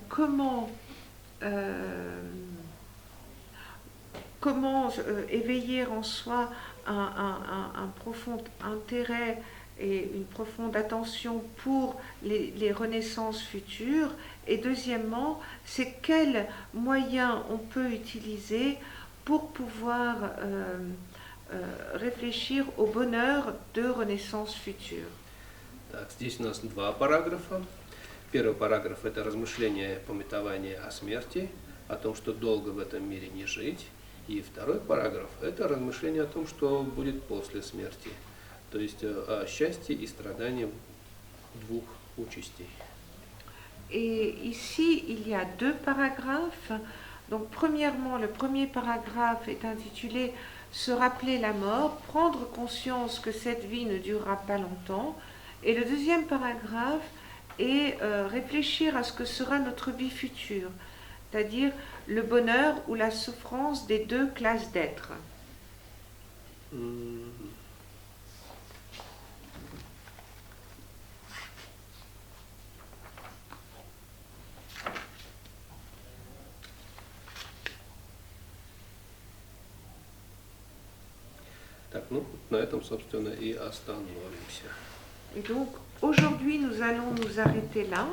comment éveiller en soi un profond intérêt et une profonde attention pour les renaissances futures. Et deuxièmement, c'est quels moyens on peut utiliser pour pouvoir réfléchir au bonheur de renaissances futures. Так, здесь у нас два параграфа. Первый параграф – это размышление, памятование о смерти, о том, что долго в этом мире не жить. И второй параграф – это размышление о том, что будет после смерти, то есть о счастье и страдании двух участей. Et ici, il y a deux paragraphes. Donc, premièrement, le premier paragraphe est intitulé « Se rappeler la mort, prendre conscience que cette vie ne durera pas longtemps ». Et le deuxième paragraphe est réfléchir à ce que sera notre vie future, c'est-à-dire le bonheur ou la souffrance des deux classes d'êtres. Так, ну, на этом, собственно, и остановимся. Et donc, aujourd'hui, nous allons nous arrêter là.